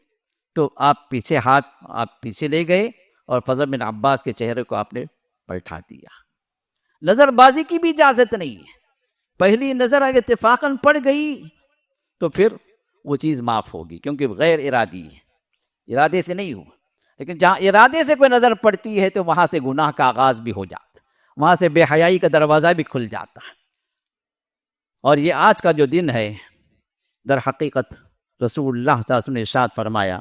تو آپ پیچھے ہاتھ آپ پیچھے لے گئے اور فضل بن عباس کے چہرے کو آپ نے پلٹا دیا۔ نظر بازی کی بھی اجازت نہیں ہے، پہلی نظر اگر اتفاقاً پڑ گئی تو پھر وہ چیز معاف ہوگی، کیونکہ غیر ارادی ہے، ارادے سے نہیں ہوا۔ لیکن جہاں ارادے سے کوئی نظر پڑتی ہے تو وہاں سے گناہ کا آغاز بھی ہو جاتا، وہاں سے بے حیائی کا دروازہ بھی کھل جاتا ہے۔ اور یہ آج کا جو دن ہے، در حقیقت رسول اللہ صلی اللہ علیہ وسلم نے ارشاد فرمایا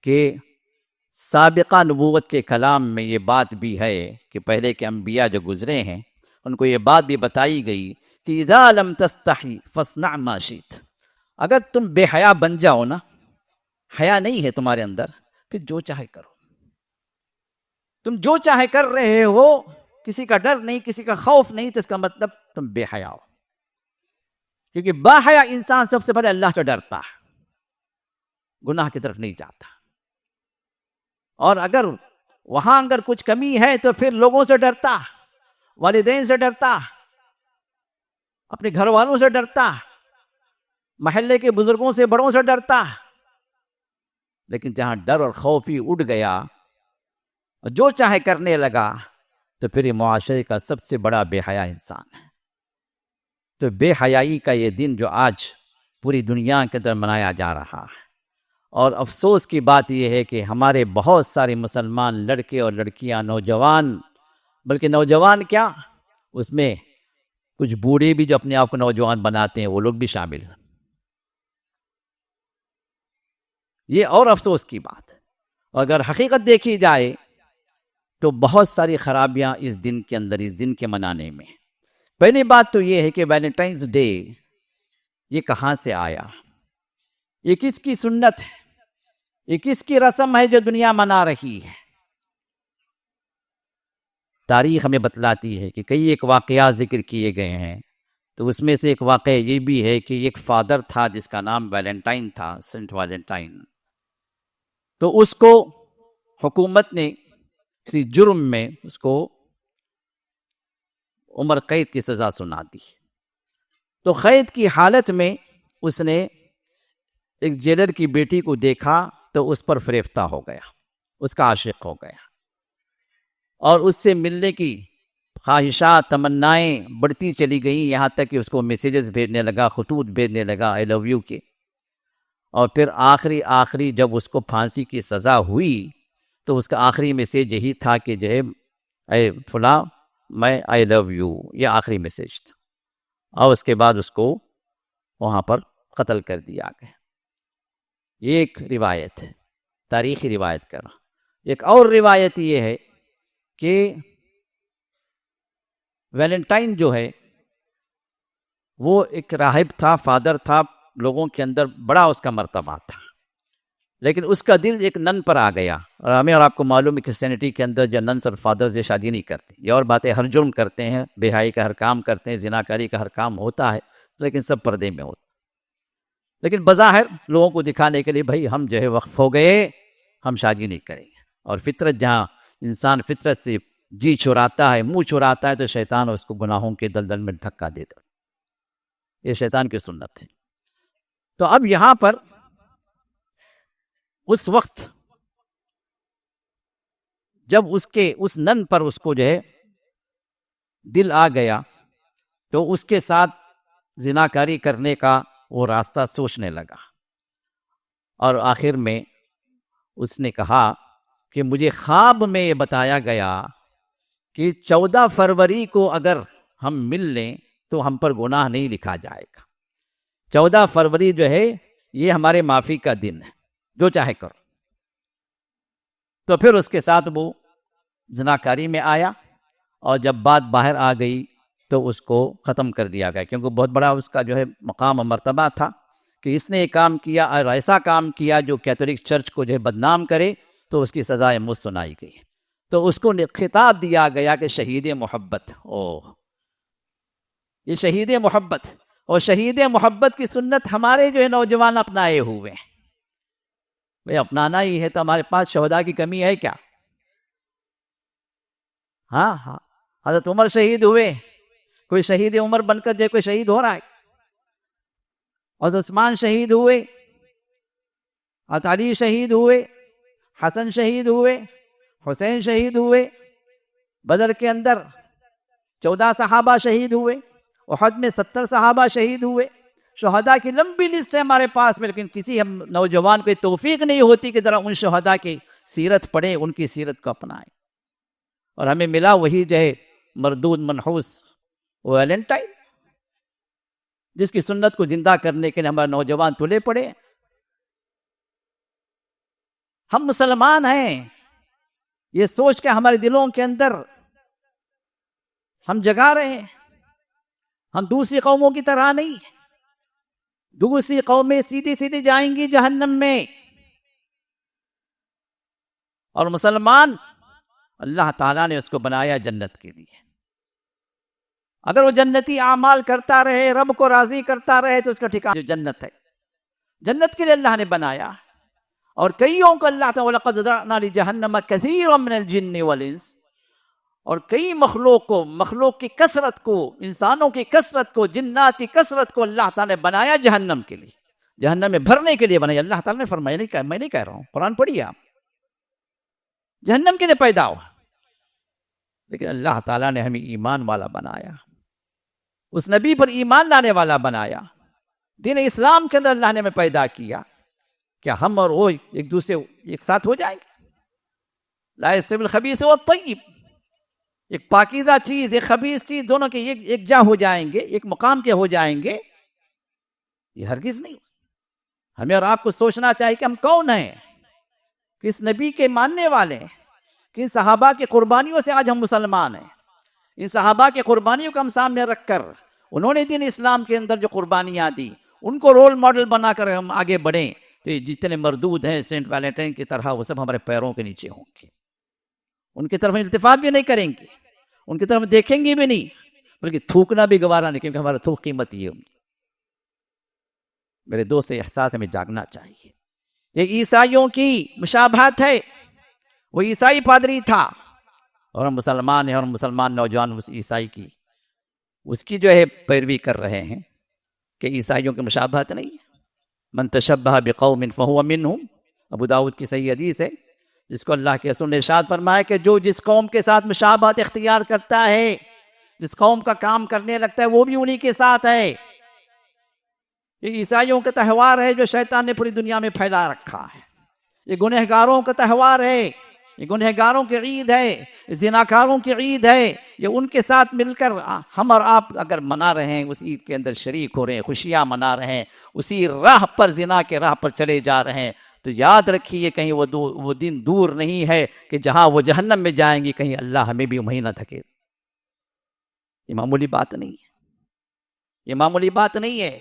کہ سابقہ نبوت کے کلام میں یہ بات بھی ہے کہ پہلے کے انبیاء جو گزرے ہیں ان کو یہ بات بھی بتائی گئی کہ اذا لم تستحی فاصنع ما شئت، اگر تم بے حیا بن جاؤ نا، حیا نہیں ہے تمہارے اندر، پھر جو چاہے کرو، تم جو چاہے کر رہے ہو، کسی کا ڈر نہیں، کسی کا خوف نہیں، تو اس کا مطلب تم بے حیا ہو، کیونکہ با حیا انسان سب سے پہلے اللہ سے ڈرتا ہے، گناہ کی طرف نہیں جاتا، اور اگر وہاں اگر کچھ کمی ہے تو پھر لوگوں سے ڈرتا، والدین سے ڈرتا، اپنے گھر والوں سے ڈرتا، محلے کے بزرگوں سے، بڑوں سے ڈرتا۔ لیکن جہاں ڈر اور خوف ہی اٹھ گیا اور جو چاہے کرنے لگا، تو پھر یہ معاشرے کا سب سے بڑا بے حیا انسان ہے۔ تو بے حیائی کا یہ دن جو آج پوری دنیا کے اندر منایا جا رہا ہے، اور افسوس کی بات یہ ہے کہ ہمارے بہت سارے مسلمان لڑکے اور لڑکیاں، نوجوان، بلکہ نوجوان کیا، اس میں کچھ بوڑھے بھی جو اپنے آپ کو نوجوان بناتے ہیں، وہ لوگ بھی شامل ہیں۔ یہ اور افسوس کی بات ہے۔ اگر حقیقت دیکھی جائے تو بہت ساری خرابیاں اس دن کے اندر، اس دن کے منانے میں۔ پہلی بات تو یہ ہے کہ ویلنٹائنس ڈے یہ کہاں سے آیا؟ یہ کس کی سنت ہے؟ یہ کس کی رسم ہے جو دنیا منا رہی ہے؟ تاریخ ہمیں بتلاتی ہے کہ کئی ایک واقعات ذکر کیے گئے ہیں، تو اس میں سے ایک واقعہ یہ بھی ہے کہ ایک فادر تھا جس کا نام ویلنٹائن تھا، سینٹ ویلنٹائن. تو اس کو حکومت نے کسی جرم میں اس کو عمر قید کی سزا سنا دی. تو قید کی حالت میں اس نے ایک جیلر کی بیٹی کو دیکھا تو اس پر فریفتہ ہو گیا، اس کا عاشق ہو گیا، اور اس سے ملنے کی خواہشات تمنائیں بڑھتی چلی گئیں، یہاں تک کہ اس کو میسیجز بھیجنے لگا، خطوط بھیجنے لگا آئی لو یو کے. اور پھر آخری جب اس کو پھانسی کی سزا ہوئی تو اس کا آخری میسیج یہی تھا کہ جو ہے اے فلاں میں آئی لو یو، یہ آخری میسیج تھا. اور اس کے بعد اس کو وہاں پر قتل کر دیا گیا. یہ ایک روایت ہے، تاریخی روایت کر رہا. ایک اور روایت یہ ہے کہ ویلنٹائن جو ہے وہ ایک راہب تھا، فادر تھا، لوگوں کے اندر بڑا اس کا مرتبہ تھا، لیکن اس کا دل ایک نن پر آ گیا. اور ہمیں اور آپ کو معلوم ہے کرسچینٹی کے اندر جو ننس اور فادرز یہ شادی نہیں کرتے. یہ اور باتیں، ہر جرم کرتے ہیں، بے حیائی کا ہر کام کرتے ہیں، زناکاری کا ہر کام ہوتا ہے، لیکن سب پردے میں ہوتا. لیکن بظاہر لوگوں کو دکھانے کے لیے بھائی ہم جو ہے وقف ہو گئے، ہم شادی نہیں کریں گے. اور فطرت، جہاں انسان فطرت سے جی چراتا ہے، منہ چراتا ہے، تو شیطان اس کو گناہوں کے دلدل میں دھکا دیتا. یہ شیطان کی سنت ہے. تو اب یہاں پر اس وقت جب اس نن پر اس کو جو ہے دل آ گیا تو اس کے ساتھ زناکاری کرنے کا وہ راستہ سوچنے لگا. اور آخر میں اس نے کہا کہ مجھے خواب میں یہ بتایا گیا کہ 14 فروری کو اگر ہم مل لیں تو ہم پر گناہ نہیں لکھا جائے گا. 14 فروری جو ہے یہ ہمارے معافی کا دن ہے، جو چاہے کرو. تو پھر اس کے ساتھ وہ زناکاری میں آیا، اور جب بات باہر آ گئی تو اس کو ختم کر دیا گیا، کیونکہ بہت بڑا اس کا جو ہے مقام و مرتبہ تھا کہ اس نے ایک کام کیا اور ایسا کام کیا جو کیتھولک چرچ کو جو ہے بدنام کرے، تو اس کی سزائے موت سنائی گئی. تو اس کو خطاب دیا گیا کہ شہید محبت. یہ شہید محبت، اور شہید محبت کی سنت ہمارے جو ہے نوجوان اپنائے ہوئے ہیں. بھئی اپنانا ہی ہے تو ہمارے پاس شہداء کی کمی ہے کیا؟ ہاں، حضرت عمر شہید ہوئے، کوئی شہید عمر بن کر جو کوئی شہید ہو رہا ہے. حضرت عثمان شہید ہوئے، حضرت علی شہید ہوئے، حسن شہید ہوئے، حسین شہید ہوئے. بدر کے اندر 14 صحابہ شہید ہوئے، احد میں 70 صحابہ شہید ہوئے. شہداء کی لمبی لسٹ ہے ہمارے پاس میں، لیکن کسی ہم نوجوان کو توفیق نہیں ہوتی کہ ذرا ان شہداء کی سیرت پڑھیں، ان کی سیرت کو اپنائیں. اور ہمیں ملا وہی جو ہے مردود منحوس ویلنٹائن، جس کی سنت کو زندہ کرنے کے لیے ہمارے نوجوان تلے پڑے. ہم مسلمان ہیں، یہ سوچ کے ہمارے دلوں کے اندر ہم جگا رہے ہیں. ہم دوسری قوموں کی طرح نہیں. دوسری قومیں سیدھی جائیں گی جہنم میں، اور مسلمان اللہ تعالیٰ نے اس کو بنایا جنت کے لیے. اگر وہ جنتی اعمال کرتا رہے، رب کو راضی کرتا رہے، تو اس کا ٹھکانہ جو جنت ہے. جنت کے لیے اللہ نے بنایا. اور کئیوں کو اللہ تعالیٰ وَلَقَدْ ذَرَأْنَا لِجَهَنَّمَ كَثِيرًا مِنَ الْجِنِّ وَالْإِنسِ، اور کئی مخلوق کی کثرت کو، انسانوں کی کثرت کو، جنات کی کثرت کو اللہ تعالیٰ نے بنایا جہنم کے لیے، جہنم میں بھرنے کے لیے بنایا. اللہ تعالیٰ نے فرمایا، میں نہیں کہہ رہا ہوں، قرآن پڑھیے آپ. جہنم کے لیے پیدا ہوا، لیکن اللہ تعالیٰ نے ہمیں ایمان والا بنایا، اس نبی پر ایمان لانے والا بنایا. دین اسلام کے اندر اللہ نے ہمیں پیدا کیا. کیا ہم اور وہ ایک دوسرے ایک ساتھ ہو جائیں گے؟ لا یستوی الخبیث والطیب. ایک پاکیزہ چیز، ایک خبیث چیز، دونوں کے ایک جا ہو جائیں گے، ایک مقام کے ہو جائیں گے؟ یہ ہرگز نہیں. ہمیں اور آپ کو سوچنا چاہیے کہ ہم کون ہیں، کس نبی کے ماننے والے ہیں، کن صحابہ کی قربانیوں سے آج ہم مسلمان ہیں. ان صحابہ کی قربانیوں کو ہم سامنے رکھ کر، انہوں نے دین اسلام کے اندر جو قربانیاں دی، ان کو رول ماڈل بنا کر ہم آگے بڑھیں تو یہ جتنے مردود ہیں سینٹ ویلنٹائن کی طرح وہ سب ہمارے پیروں کے نیچے ہوں گے، ان کی طرف التفات بھی نہیں کریں گے، ان کی طرف دیکھیں گے بھی نہیں، بلکہ تھوکنا بھی گوارا نہیں، کیونکہ ہمارا تھوک قیمت یہ ہے۔ میرے دوست سے احساس ہمیں جاگنا چاہیے۔ یہ عیسائیوں کی مشابہت ہے، وہ عیسائی پادری تھا اور ہم مسلمان ہیں، اور مسلمان نوجوان اس عیسائی کی اس کی جو ہے پیروی کر رہے ہیں کہ عیسائیوں کی مشابہت نہیں ہے۔ من تشبہ بقوم فہو منہم، ابو داؤد کی صحیح حدیث ہے، جس کو اللہ کے رسول نے ارشاد فرمایا کہ جو جس قوم کے ساتھ مشابہت اختیار کرتا ہے، جس قوم کا کام کرنے لگتا ہے، وہ بھی انہی کے ساتھ ہے۔ یہ عیسائیوں کا تہوار ہے جو شیطان نے پوری دنیا میں پھیلا رکھا ہے، یہ گنہگاروں کا تہوار ہے، یہ گنہگاروں کی عید ہے، یہ زناکاروں کی عید ہے، یہ ان کے ساتھ مل کر ہم اور آپ اگر منا رہے ہیں، اس عید کے اندر شریک ہو رہے ہیں، خوشیاں منا رہے ہیں، اسی راہ پر زنا کے راہ پر چلے جا رہے ہیں، تو یاد رکھیے کہیں وہ دن دور نہیں ہے کہ جہاں وہ جہنم میں جائیں گی، کہیں اللہ ہمیں بھی وہیں نہ دھکے۔ یہ معمولی بات نہیں ہے، یہ معمولی بات نہیں ہے،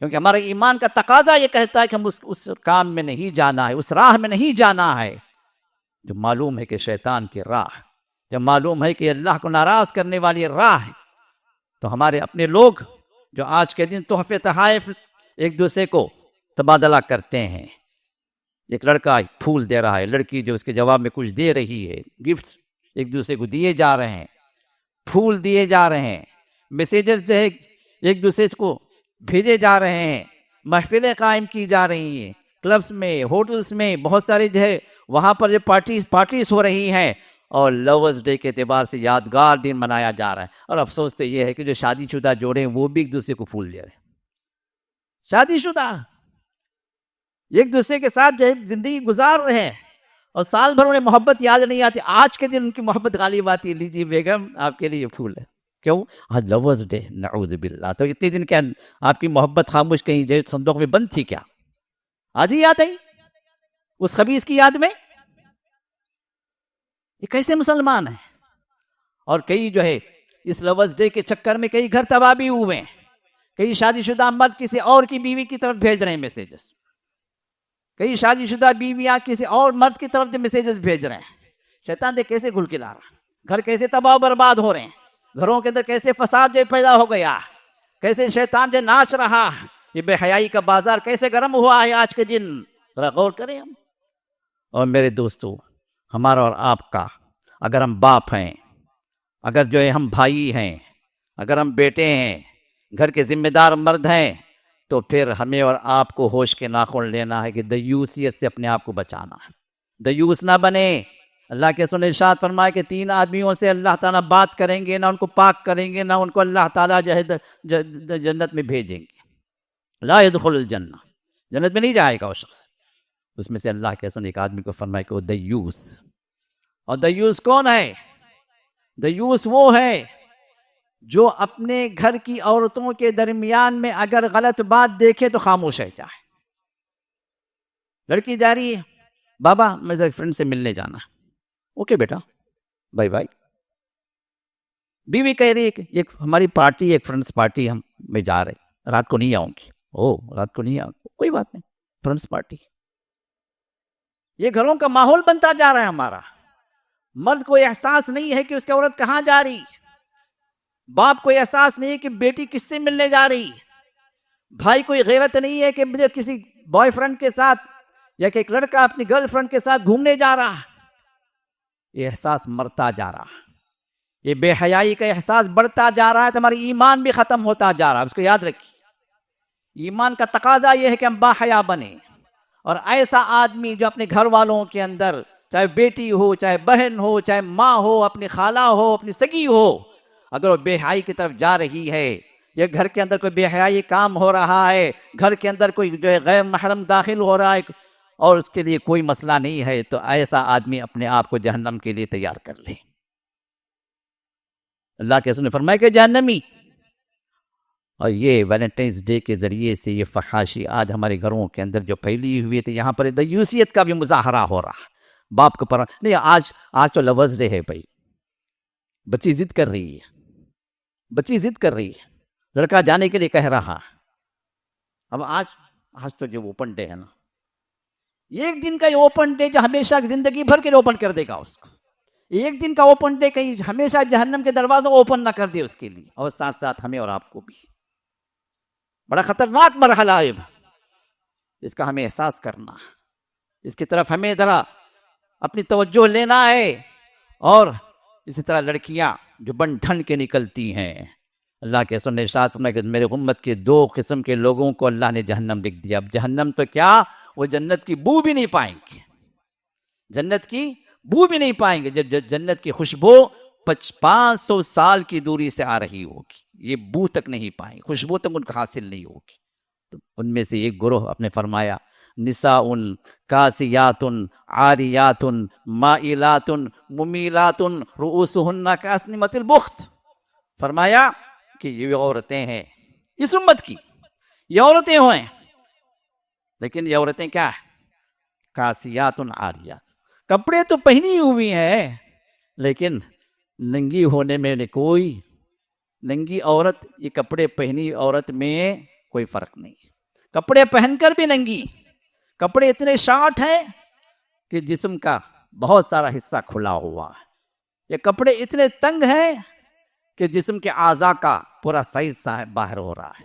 کیونکہ ہمارے ایمان کا تقاضا یہ کہتا ہے کہ ہم اس کام میں نہیں جانا ہے، اس راہ میں نہیں جانا ہے جو معلوم ہے کہ شیطان کی راہ، جب معلوم ہے کہ اللہ کو ناراض کرنے والی راہ ہے۔ تو ہمارے اپنے لوگ جو آج کے دن تحفے تحائف ایک دوسرے کو تبادلہ کرتے ہیں، ایک لڑکا پھول دے رہا ہے، لڑکی جو اس کے جواب میں کچھ دے رہی ہے، گفٹس ایک دوسرے کو دیے جا رہے ہیں، پھول دیے جا رہے ہیں، میسیجز جو ہے ایک دوسرے کو بھیجے جا رہے ہیں، محفلیں قائم کی جا رہی ہیں، کلبس میں، ہوٹلس میں، بہت سارے جو ہے وہاں پر جو پارٹیز ہو رہی ہیں، اور لورز ڈے کے اعتبار سے یادگار دن منایا جا رہا ہے۔ اور افسوس تو یہ ہے کہ جو شادی شدہ جوڑے ہیں وہ بھی ایک دوسرے کو پھول دے رہے ہیں، شادی شدہ ایک دوسرے کے ساتھ جو ہے زندگی گزار رہے ہیں، اور سال بھر انہیں محبت یاد نہیں آتی، آج کے دن ان کی محبت غالب آتی ہے، لیجیے بیگم آپ کے لیے پھول ہے۔ کیوں؟ آج لورز ڈے، نعوذ باللہ۔ تو اتنے دن کیا آپ کی محبت خاموش کہیں جو صندوق میں بند تھی کیا؟ آج ہی یاد آئی اس خبیث کی یاد میں؟ یہ کیسے مسلمان ہیں؟ اور کئی جو ہے اس لورز ڈے کے چکر میں کئی گھر تباہ بھی ہوئے ہیں، کئی شادی شدہ مرد کسی اور کی بیوی کی طرف بھیج رہے ہیں میسیجز، کئی شادی شدہ بیویاں کسی اور مرد کی طرف میسیجز بھیج رہے ہیں۔ شیطان دے کیسے گھل کھلا رہا، گھر کیسے تباہ و برباد ہو رہے ہیں، گھروں کے اندر کیسے فساد جو پیدا ہو گیا، کیسے شیطان جو ناچ رہا، یہ بے حیائی کا بازار کیسے گرم ہوا ہے آج کے دن، ذرا غور کریں ہم۔ اور میرے دوستو، ہمارا اور آپ کا، اگر ہم باپ ہیں، اگر جو ہے ہم بھائی ہیں، اگر ہم بیٹے ہیں، گھر کے ذمہ دار مرد ہیں، تو پھر ہمیں اور آپ کو ہوش کے ناخن لینا ہے کہ دیوسیت سے اپنے آپ کو بچانا ہے، دیوس نہ بنے۔ اللہ کے رسول نے ارشاد فرمایا کہ 3 آدمیوں سے اللہ تعالیٰ بات کریں گے، نہ ان کو پاک کریں گے، نہ ان کو اللہ تعالیٰ جو ہے جنت میں بھیجیں گے۔ لا يدخل الجنہ، جنت میں نہیں جائے گا وہ شخص۔ اس میں سے اللہ کے رسول نے ایک آدمی کو فرمایا کہ وہ دیوس۔ اور دیوس کون ہے؟ دیوس وہ ہے جو اپنے گھر کی عورتوں کے درمیان میں اگر غلط بات دیکھے تو خاموش رہ جائے۔ لڑکی جا رہی ہے، بابا مجھے فرینڈ سے ملنے جانا ہے، اوکے بیٹا بائی بائی۔ بیوی کہہ رہی ہے کہ ایک ہماری پارٹی، ایک فرینڈس پارٹی ہم میں جا رہے، رات کو نہیں آؤں گی۔ رات کو نہیں آؤں، کوئی بات نہیں، فرینڈس پارٹی۔ یہ گھروں کا ماحول بنتا جا رہا ہے ہمارا۔ مرد کو احساس نہیں ہے کہ اس کی عورت کہاں جا رہی، باپ کو احساس نہیں ہے کہ بیٹی کس سے ملنے جا رہی، بھائی کو غیرت نہیں ہے کہ مجھے کسی بوائے فرینڈ کے ساتھ یا کہ ایک لڑکا اپنی گرل فرینڈ کے ساتھ گھومنے جا رہا۔ یہ احساس مرتا جا رہا، یہ بے حیائی کا احساس بڑھتا جا رہا ہے، تو ہمارا ایمان بھی ختم ہوتا جا رہا ہے۔ اس کو یاد رکھیے، ایمان کا تقاضا یہ ہے کہ ہم با حیا بنیں، اور ایسا آدمی جو اپنے گھر والوں کے اندر، چاہے بیٹی ہو، چاہے بہن ہو، چاہے ماں ہو، اپنی خالہ ہو، اپنی سگی ہو، اگر وہ بے حیائی کی طرف جا رہی ہے، یا گھر کے اندر کوئی بے حیائی کام ہو رہا ہے، گھر کے اندر کوئی جو ہے غیر محرم داخل ہو رہا ہے اور اس کے لیے کوئی مسئلہ نہیں ہے، تو ایسا آدمی اپنے آپ کو جہنم کے لیے تیار کر لے۔ اللہ کے رسول نے فرمایا کہ جہنمی۔ اور یہ ویلنٹائنس ڈے کے ذریعے سے یہ فحاشی آج ہمارے گھروں کے اندر جو پھیلی ہوئی تھی، یہاں پر دیوسیت کا بھی مظاہرہ ہو رہا، باپ کو پر نہیں۔ آج تو لورز ڈے ہے بھائی، بچی ضد کر رہی ہے، بچی ضد کر رہی ہے، لڑکا جانے کے لیے کہہ رہا، اب آج تو جو اوپن ڈے ہے نا، ایک دن کا یہ اوپن ڈے جو ہمیشہ زندگی بھر کے لیے اوپن کر دے گا اس کو. ایک دن کا اوپن ڈے کہیں ہمیشہ جہنم کے دروازوں اوپن نہ کر دے اس کے لیے، اور ساتھ ساتھ ہمیں اور آپ کو بھی. بڑا خطرناک مرحلہ ہے، اس کا ہمیں احساس کرنا، اس کی طرف ہمیں ذرا اپنی توجہ لینا ہے. اور اسی طرح لڑکیاں جو بن ٹھن کے نکلتی ہیں، اللہ کے رسول نے ارشاد فرمایا کہ میرے امت کے 2 قسم کے لوگوں کو اللہ نے جہنم لکھ دیا. اب جہنم تو کیا، وہ جنت کی بو بھی نہیں پائیں گے، جنت کی بو بھی نہیں پائیں گے. جب جنت کی خوشبو 500 سال کی دوری سے آ رہی ہوگی، یہ بو تک نہیں پائیں گے، خوشبو تک ان کو حاصل نہیں ہوگی. تو ان میں سے ایک گروہ آپ نے فرمایا نساء کاسیات عاریات مائلات ممیلات رؤوسہن کاسنمۃ البخت. فرمایا کہ یہ عورتیں ہیں اس امت کی، یہ عورتیں ہوئیں، لیکن یہ عورتیں کیا ہے؟ کاسیات عاریات، کپڑے تو پہنی ہوئی ہیں لیکن ننگی ہونے میں کوئی، ننگی عورت یہ کپڑے پہنی عورت میں کوئی فرق نہیں. کپڑے پہن کر بھی ننگی، کپڑے اتنے شارٹ ہیں کہ جسم کا بہت سارا حصہ کھلا ہوا ہے. یہ کپڑے اتنے تنگ ہیں کہ جسم کے اعضاء کا پورا سائز باہر ہو رہا ہے.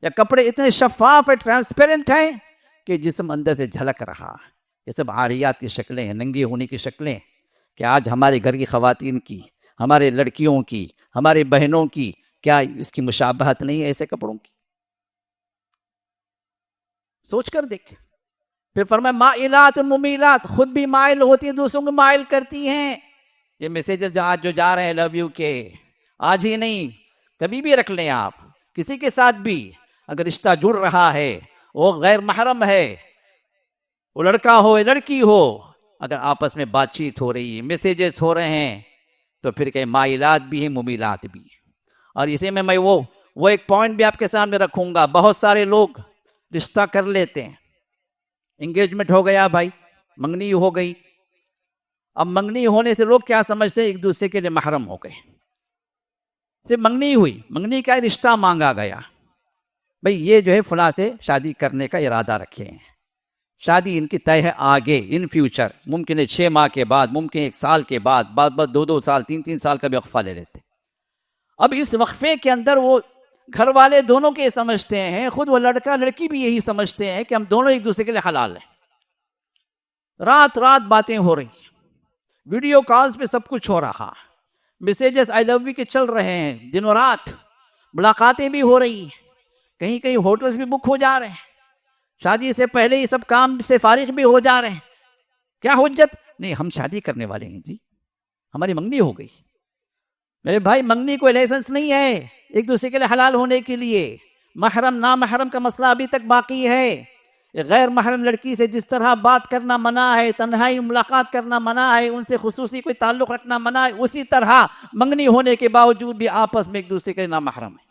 یہ کپڑے اتنے شفاف اور ٹرانسپیرنٹ ہیں کہ جسم اندر سے جھلک رہا ہے. یہ سب عاریات کی شکلیں ہیں، ننگی ہونے کی شکلیں. کہ آج ہمارے گھر کی خواتین کی، ہمارے لڑکیوں کی، ہماری بہنوں کی کیا اس کی مشابہت نہیں ہے ایسے کپڑوں کی؟ سوچ کر دیکھ. پھر فرمایا مائلات ممیلات، خود بھی مائل ہوتی ہیں، دوسروں کو مائل کرتی ہیں. یہ میسیجز آج جو جا رہے ہیں لو یو کے، آج ہی نہیں کبھی بھی رکھ لیں آپ. کسی کے ساتھ بھی اگر رشتہ جڑ رہا ہے، وہ غیر محرم ہے، وہ لڑکا ہو یا لڑکی ہو، اگر آپس میں بات چیت ہو رہی ہے، میسیجز ہو رہے ہیں، تو پھر کہ مائلات بھی ہیں ممیلات بھی. اور اسی میں وہ ایک پوائنٹ بھی آپ کے سامنے رکھوں گا. بہت سارے لوگ رشتہ کر لیتے ہیں، انگیجمنٹ ہو گیا بھائی، منگنی ہو گئی. اب منگنی ہونے سے لوگ کیا سمجھتے ہیں؟ ایک دوسرے کے لیے محرم ہو گئے. صرف منگنی ہوئی، منگنی کا رشتہ مانگا گیا، بھئی یہ جو ہے فلاں سے شادی کرنے کا ارادہ رکھے ہیں، شادی ان کی طے ہے آگے ان فیوچر، ممکن ہے 6 ماہ کے بعد، ممکن 1 سال کے بعد، بعد 2 سال 3 سال کا بھی وقفہ لے لیتے. اب اس وقفے کے اندر وہ گھر والے دونوں کے سمجھتے ہیں، خود وہ لڑکا لڑکی بھی یہی سمجھتے ہیں کہ ہم دونوں ایک دوسرے کے لیے حلال ہیں. رات رات باتیں ہو رہی، ویڈیو کالز پہ سب کچھ ہو رہا، میسیجز آئی لو یو کے چل رہے ہیں دنوں رات، ملاقاتیں بھی ہو رہی، کہیں کہیں ہوٹلز بھی بک ہو جا رہے ہیں، شادی سے پہلے یہ سب کام سے فارغ بھی ہو جا رہے ہیں. کیا حجت؟ نہیں ہم شادی کرنے والے ہیں جی، ہماری منگنی ہو گئی. میرے بھائی منگنی کوئی لائسنس نہیں ہے ایک دوسرے کے لیے حلال ہونے کے لیے. محرم نامحرم کا مسئلہ ابھی تک باقی ہے. غیر محرم لڑکی سے جس طرح بات کرنا منع ہے، تنہائی ملاقات کرنا منع ہے، ان سے خصوصی کوئی تعلق رکھنا منع ہے، اسی طرح منگنی ہونے کے باوجود بھی آپس میں ایک دوسرے کے نامحرم ہے.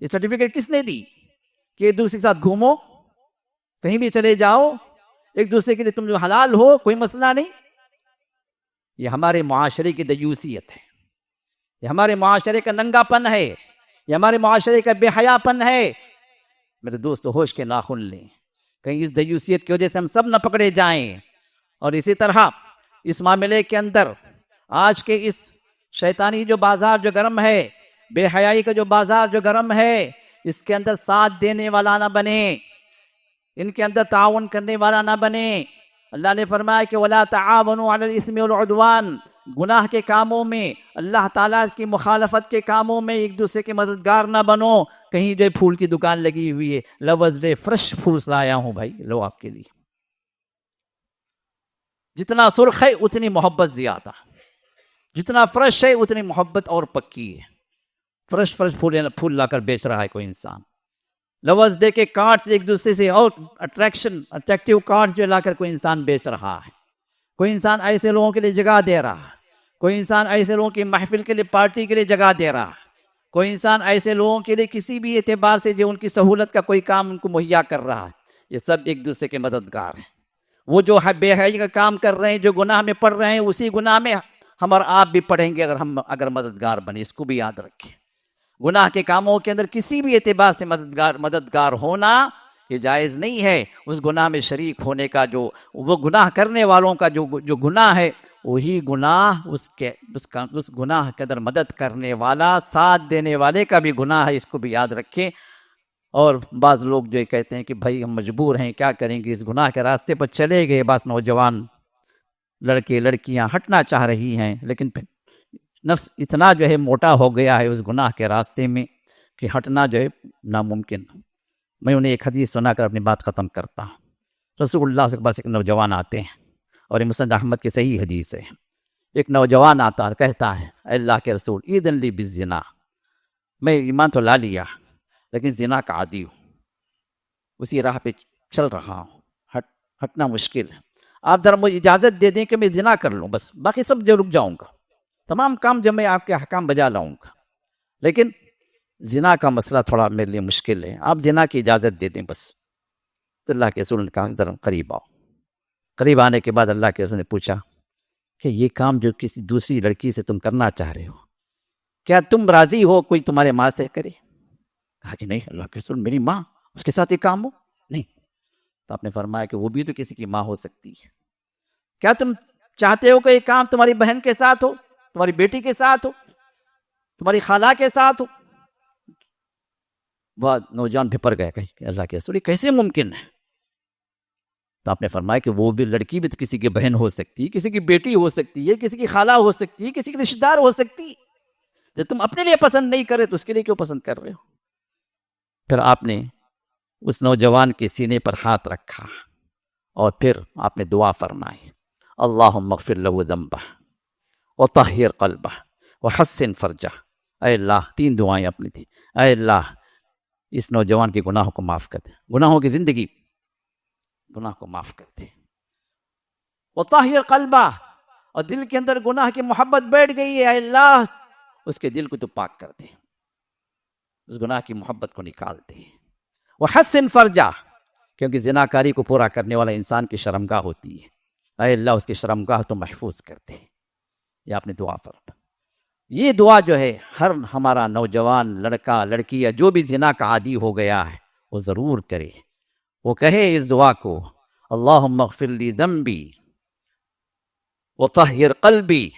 یہ سرٹیفکیٹ کس نے دی کہ ایک دوسرے کے ساتھ گھومو، کہیں بھی چلے جاؤ، ایک دوسرے کے لیے تم جو حلال ہو کوئی مسئلہ نہیں؟ یہ ہمارے معاشرے کی دیوسیت ہے، یہ ہمارے معاشرے کا ننگا پن ہے، یہ ہمارے معاشرے کا بے حیا پن ہے. میرے دوست ہوش کے ناخن لیں، کہیں اس دیوسیت کی وجہ سے ہم سب نہ پکڑے جائیں. اور اسی طرح اس معاملے کے اندر آج کے اس شیطانی جو بازار جو گرم ہے، بے حیائی کا جو بازار جو گرم ہے، اس کے اندر ساتھ دینے والا نہ بنے، ان کے اندر تعاون کرنے والا نہ بنے. اللہ نے فرمایا کہ وَلَا تَعَاوَنُوا عَلَى الْإِثْمِ وَالْعُدْوَانِ، گناہ کے کاموں میں، اللہ تعالیٰ کی مخالفت کے کاموں میں ایک دوسرے کے مددگار نہ بنو. کہیں جو پھول کی دکان لگی ہوئی ہے، لوز ڈے فریش پھول لایا ہوں بھائی، لو آپ کے لیے. جتنا سرخ ہے اتنی محبت زیادہ، جتنا فریش ہے اتنی محبت اور پکی ہے. فریش پھول لا کر بیچ رہا ہے کوئی انسان. لوز ڈے کے کارڈز ایک دوسرے سے اور اٹریکٹیو کارڈز جو لا کر کوئی انسان بیچ رہا ہے. کوئی انسان ایسے لوگوں کے لیے جگہ دے رہا ہے، کوئی انسان ایسے لوگوں کی محفل کے لیے، پارٹی کے لیے جگہ دے رہا ہے، کوئی انسان ایسے لوگوں کے لیے کسی بھی اعتبار سے جو ان کی سہولت کا کوئی کام ان کو مہیا کر رہا ہے. یہ سب ایک دوسرے کے مددگار ہیں. وہ جو بے حیائی کا کام کر رہے ہیں، جو گناہ میں پڑ رہے ہیں، اسی گناہ میں ہم اور آپ بھی پڑھیں گے اگر مددگار بنے. اس کو بھی یاد رکھیں. گناہ کے کاموں کے اندر کسی بھی اعتبار سے مددگار ہونا یہ جائز نہیں ہے. اس گناہ میں شریک ہونے کا جو وہ گناہ کرنے والوں کا جو گناہ ہے وہی گناہ اس گناہ کے اندر مدد کرنے والا ساتھ دینے والے کا بھی گناہ ہے. اس کو بھی یاد رکھیں. اور بعض لوگ جو کہتے ہیں کہ بھائی ہم مجبور ہیں کیا کریں گے, اس گناہ کے راستے پر چلے گئے. بعض نوجوان لڑکے لڑکیاں ہٹنا چاہ رہی ہیں لیکن پھر نفس اتنا جو ہے موٹا ہو گیا ہے اس گناہ کے راستے میں کہ ہٹنا جو ہے ناممکن. میں انہیں ایک حدیث سنا کر اپنی بات ختم کرتا ہوں. رسول اللہ صلی اللہ علیہ وسلم ایک نوجوان آتے ہیں اور یہ مسند احمد کی صحیح حدیث ہے. ایک نوجوان آتا اور کہتا ہے اے اللہ کے رسول ایذن لی بالزنا, میں ایمان تو لا لیا لیکن زنا کا عادی ہوں, اسی راہ پہ چل رہا ہوں, ہٹنا مشکل ہے. آپ ذرا مجھے اجازت دے دیں کہ میں زنا کر لوں, بس باقی سب جو رک جاؤں گا, تمام کام جب میں آپ کے احکام بجا لاؤں گا, لیکن زنا کا مسئلہ تھوڑا میرے لیے مشکل ہے, آپ زنا کی اجازت دے دیں بس. تو اللہ کے رسول نے کہا ذرا قریب آؤ. قریب آنے کے بعد اللہ کے رسول نے پوچھا کہ یہ کام جو کسی دوسری لڑکی سے تم کرنا چاہ رہے ہو کیا تم راضی ہو کوئی تمہارے ماں سے کرے؟ کہا کہ نہیں اللہ کے رسول, میری ماں اس کے ساتھ یہ کام ہو نہیں. تو آپ نے فرمایا کہ وہ بھی تو کسی کی ماں ہو سکتی ہے. کیا تم چاہتے ہو کہ یہ کام تمہاری بہن کے ساتھ ہو, تمہاری بیٹی کے ساتھ ہو, تمہاری خالہ کے ساتھ ہو؟ وہ نوجوان بھپر گئے کہ اللہ کے رسول یہ کیسے ممکن ہے؟ تو آپ نے فرمایا کہ وہ بھی لڑکی بھی تو کسی کی بہن ہو سکتی ہے, کسی کی بیٹی ہو سکتی ہے, کسی کی خالہ ہو سکتی ہے, کسی کی رشتہ دار ہو سکتی ہے. جب تم اپنے لیے پسند نہیں کر رہے تو اس کے لیے کیوں پسند کر رہے ہو؟ پھر آپ نے اس نوجوان کے سینے پر ہاتھ رکھا اور پھر آپ نے دعا فرمائی اللہم اغفر لہ ذنبہ وطہر قلبہ وحسن فرجہ. اے اللہ, 3 دعائیں اپنی تھی. اے اللہ اس نوجوان کے گناہوں کو معاف کر دے, گناہوں کی زندگی گناہ کو معاف کر دے. وطہر قلبہ, اور دل کے اندر گناہ کی محبت بیٹھ گئی ہے, اے اللہ اس کے دل کو تو پاک کر دے, اس گناہ کی محبت کو نکال دے. وحسن فرجہ, کیونکہ زناکاری کو پورا کرنے والا انسان کی شرمگاہ ہوتی ہے, اے اللہ اس کی شرمگاہ تو محفوظ کر دے. یہ آپ نے دعا فرمائی. یہ دعا جو ہے ہر ہمارا نوجوان لڑکا لڑکی یا جو بھی زنا کا عادی ہو گیا ہے وہ ضرور کرے. وہ کہے اس دعا کو اللہم اغفر لی ذنبی وطہر قلبی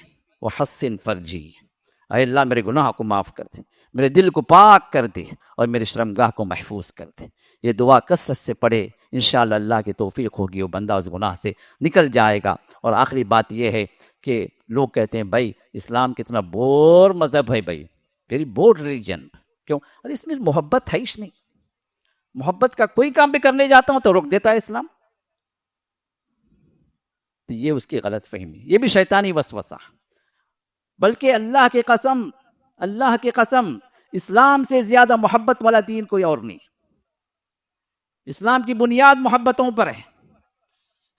وحسن فرجی. اے اللہ میرے گناہ کو معاف کر دے, میرے دل کو پاک کر دے اور میرے شرمگاہ کو محفوظ کر دے. یہ دعا کثرت سے پڑھے, انشاءاللہ اللہ کی توفیق ہوگی, وہ بندہ اس گناہ سے نکل جائے گا. اور آخری بات یہ ہے کہ لوگ کہتے ہیں بھائی اسلام کتنا بور مذہب ہے, بھائی ویری بور ریلیجن. کیوں؟ ارے اس میں محبت ہے ہی نہیں. محبت کا کوئی کام بھی کرنے جاتا ہوں تو روک دیتا ہے اسلام. تو یہ اس کی غلط فہمی, یہ بھی شیطانی وسوسہ. بلکہ اللہ کی قسم اسلام سے زیادہ محبت والا دین کوئی اور نہیں. اسلام کی بنیاد محبتوں پر ہے.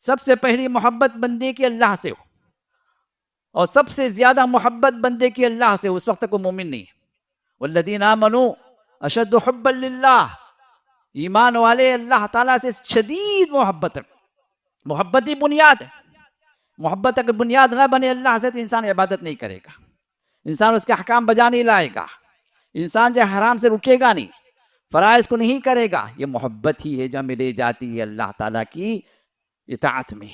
سب سے پہلی محبت بندے کی اللہ سے ہو, اور سب سے زیادہ محبت بندے کی اللہ سے, اس وقت تک وہ مومن نہیں ہے. والذین آمنوا اشد حبا للہ, ایمان والے اللہ تعالیٰ سے شدید محبت رکھتے. محبت ہی بنیاد ہے. محبت اگر بنیاد نہ بنے اللہ سے تو انسان عبادت نہیں کرے گا, انسان اس کے احکام بجا نہیں لائے گا, انسان جو حرام سے رکے گا نہیں, فرائض کو نہیں کرے گا. یہ محبت ہی ہے جو ہمیں لے جاتی ہے اللہ تعالیٰ کی اطاعت میں.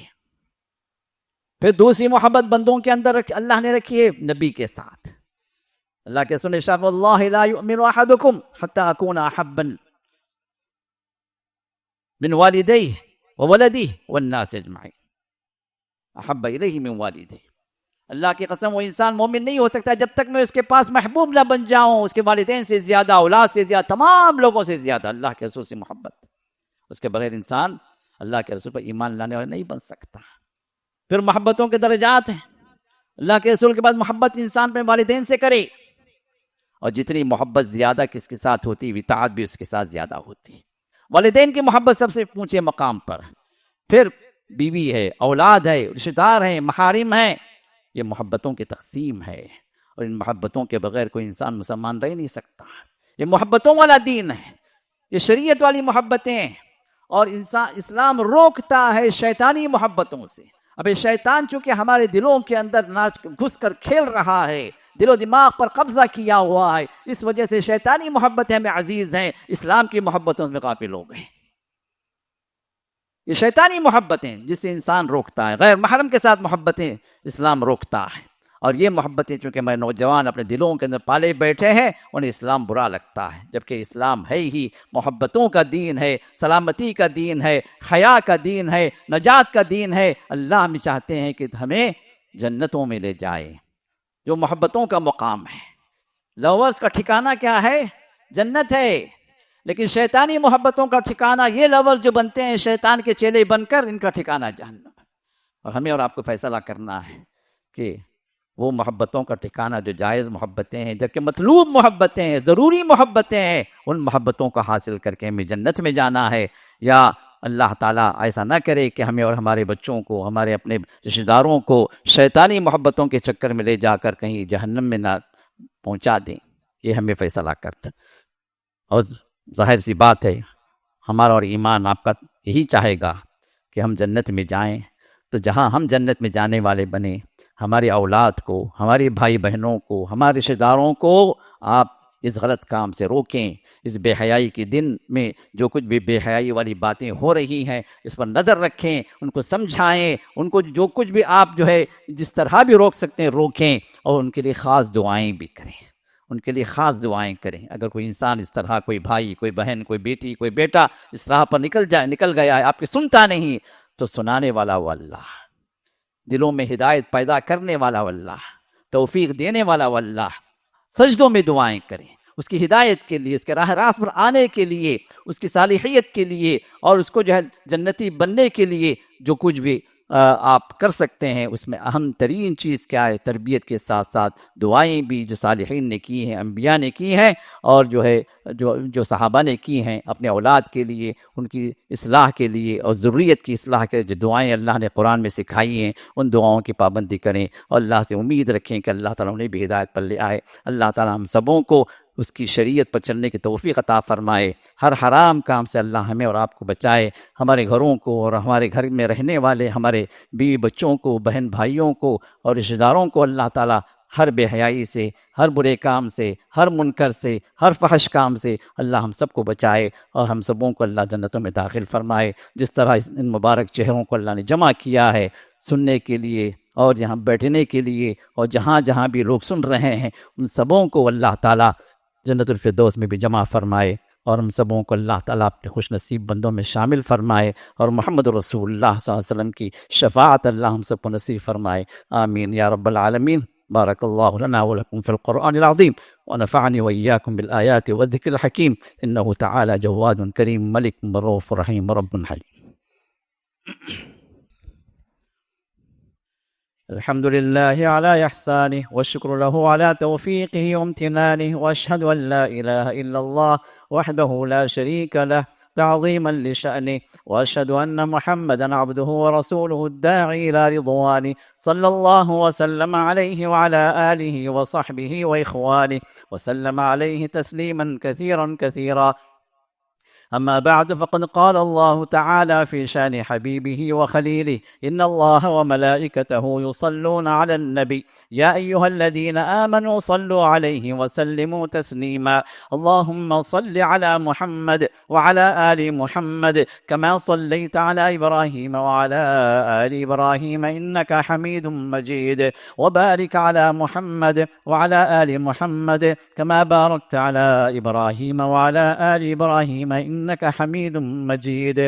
پھر دوسری محبت بندوں کے اندر اللہ نے رکھی ہے نبی کے ساتھ. اللہ کے رسول نے ارشاد واللہ لا یؤمن احدکم حتی اکون احبا من والدیہ وولدیہ والناس اجمعین احب الیہ من والدیہ. اللہ کی قسم وہ انسان مومن نہیں ہو سکتا جب تک میں اس کے پاس محبوب نہ بن جاؤں, اس کے والدین سے زیادہ, اولاد سے زیادہ, تمام لوگوں سے زیادہ اللہ کے رسول سے محبت. اس کے بغیر انسان اللہ کے رسول پر ایمان لانے والا نہیں بن سکتا. پھر محبتوں کے درجات ہیں. اللہ کے رسول کے بعد محبت انسان اپنے والدین سے کرے, اور جتنی محبت زیادہ کس کے ساتھ ہوتی اطاعت بھی اس کے ساتھ زیادہ ہوتی. والدین کی محبت سب سے اونچے مقام پر, پھر بیوی ہے, اولاد ہے, رشتہ دار ہیں, محارم ہیں. یہ محبتوں کی تقسیم ہے, اور ان محبتوں کے بغیر کوئی انسان مسلمان رہ نہیں سکتا. یہ محبتوں والا دین ہے, یہ شریعت والی محبتیں ہیں, اور اسلام روکتا ہے شیطانی محبتوں سے. اب شیطان چونکہ ہمارے دلوں کے اندر ناچ گھس کر کھیل رہا ہے, دل و دماغ پر قبضہ کیا ہوا ہے. اس وجہ سے شیطانی محبتیں ہمیں عزیز ہیں، اسلام کی محبتوں میں غافل ہو گئے. یہ شیطانی محبتیں جس سے انسان روکتا ہے، غیر محرم کے ساتھ محبتیں اسلام روکتا ہے. اور یہ محبتیں چونکہ ہمارے نوجوان اپنے دلوں کے اندر پالے بیٹھے ہیں، انہیں اسلام برا لگتا ہے، جبکہ اسلام ہے ہی محبتوں کا دین ہے، سلامتی کا دین ہے، حیا کا دین ہے، نجات کا دین ہے. اللہ ہم چاہتے ہیں کہ ہمیں جنتوں میں لے جائے، جو محبتوں کا مقام ہے. لورز کا ٹھکانہ کیا ہے؟ جنت ہے. لیکن شیطانی محبتوں کا ٹھکانہ، یہ لورز جو بنتے ہیں شیطان کے چیلے بن کر، ان کا ٹھکانہ جہنم. اور ہمیں اور آپ کو فیصلہ کرنا ہے کہ وہ محبتوں کا ٹھکانہ جو جائز محبتیں ہیں، جبکہ مطلوب محبتیں ہیں، ضروری محبتیں ہیں، ان محبتوں کو حاصل کر کے ہمیں جنت میں جانا ہے. یا اللہ تعالیٰ ایسا نہ کرے کہ ہمیں اور ہمارے بچوں کو، ہمارے اپنے رشتہ داروں کو شیطانی محبتوں کے چکر میں لے جا کر کہیں جہنم میں نہ پہنچا دیں. یہ ہمیں فیصلہ کرتا. اور ظاہر سی بات ہے، ہمارا اور ایمان آپ کا یہی چاہے گا کہ ہم جنت میں جائیں. تو جہاں ہم جنت میں جانے والے بنیں، ہماری اولاد کو، ہمارے بھائی بہنوں کو، ہمارے رشتہ داروں کو آپ اس غلط کام سے روکیں. اس بے حیائی کے دن میں جو کچھ بھی بے حیائی والی باتیں ہو رہی ہیں، اس پر نظر رکھیں، ان کو سمجھائیں، ان کو جو کچھ بھی آپ جو ہے جس طرح بھی روک سکتے ہیں روکیں، اور ان کے لیے خاص دعائیں بھی کریں. ان کے لیے خاص دعائیں کریں. اگر کوئی انسان اس طرح، کوئی بھائی، کوئی بہن، کوئی بیٹی، کوئی بیٹا اس راہ پر نکل گیا ہے، آپ کی سنتا نہیں، تو سنانے والا وہ اللہ، دلوں میں ہدایت پیدا کرنے والا وہ اللہ، توفیق دینے والا وہ اللہ. سجدوں میں دعائیں کریں اس کی ہدایت کے لیے، اس کے راہ راست پر آنے کے لیے، اس کی صالحیت کے لیے، اور اس کو جو ہے جنتی بننے کے لیے جو کچھ بھی آپ کر سکتے ہیں. اس میں اہم ترین چیز کیا ہے؟ تربیت کے ساتھ ساتھ دعائیں بھی جو صالحین نے کی ہیں، انبیاء نے کی ہیں، اور جو ہے جو صحابہ نے کی ہیں اپنے اولاد کے لیے، ان کی اصلاح کے لیے اور ذریت کی اصلاح کے جو دعائیں اللہ نے قرآن میں سکھائی ہیں، ان دعاؤں کی پابندی کریں اور اللہ سے امید رکھیں کہ اللہ تعالیٰ انہیں بھی ہدایت پر لے آئے. اللہ تعالیٰ ہم سبوں کو اس کی شریعت پر چلنے کی توفیق عطا فرمائے. ہر حرام کام سے اللہ ہمیں اور آپ کو بچائے. ہمارے گھروں کو اور ہمارے گھر میں رہنے والے ہمارے بیوی بچوں کو، بہن بھائیوں کو اور رشتہ داروں کو اللہ تعالیٰ ہر بے حیائی سے، ہر برے کام سے، ہر منکر سے، ہر فحش کام سے اللہ ہم سب کو بچائے، اور ہم سبوں کو اللہ جنتوں میں داخل فرمائے. جس طرح ان مبارک چہروں کو اللہ نے جمع کیا ہے سننے کے لیے اور یہاں بیٹھنے کے لیے، اور جہاں جہاں بھی لوگ سن رہے ہیں، ان سبوں کو اللہ تعالیٰ جنت الفردوس میں بھی جمع فرمائے، اور ہم سبوں کو اللہ تعالیٰ اپنے خوش نصیب بندوں میں شامل فرمائے، اور محمد رسول اللہ صلی اللہ علیہ وسلم کی شفاعت اللہ ہم سب کو نصیب فرمائے. آمین یا رب العالمین. بارک اللہ لنا ولکم فی القرآن العظیم، ونفعنی وإیاکم بالآیات والذکر الحکیم، انہ تعالی جواد کریم ملک رؤوف رحیم رب حلیم. الحمد لله على إحسانه، والشكر له على توفيقه وامتنانه، وأشهد أن لا إله إلا الله وحده لا شريك له تعظيما لشأنه، وأشهد أن محمدا عبده ورسوله الداعي إلى رضوانه، صلى الله وسلم عليه وعلى آله وصحبه وإخوانه، وسلم عليه تسليما كثيرا كثيرا. أما بعد، فقد قال الله تعالى في شأن حبيبه وخليله: إن الله وملائكته يصلون على النبي يا أيها الذين آمنوا صلوا عليه وسلموا تسليما. اللهم صل على محمد وعلى آل محمد كما صليت على إبراهيم وعلى آل إبراهيم إنك حميد مجيد، وبارك على محمد وعلى آل محمد كما باركت على إبراهيم وعلى آل إبراهيم إنك حميد مجيد.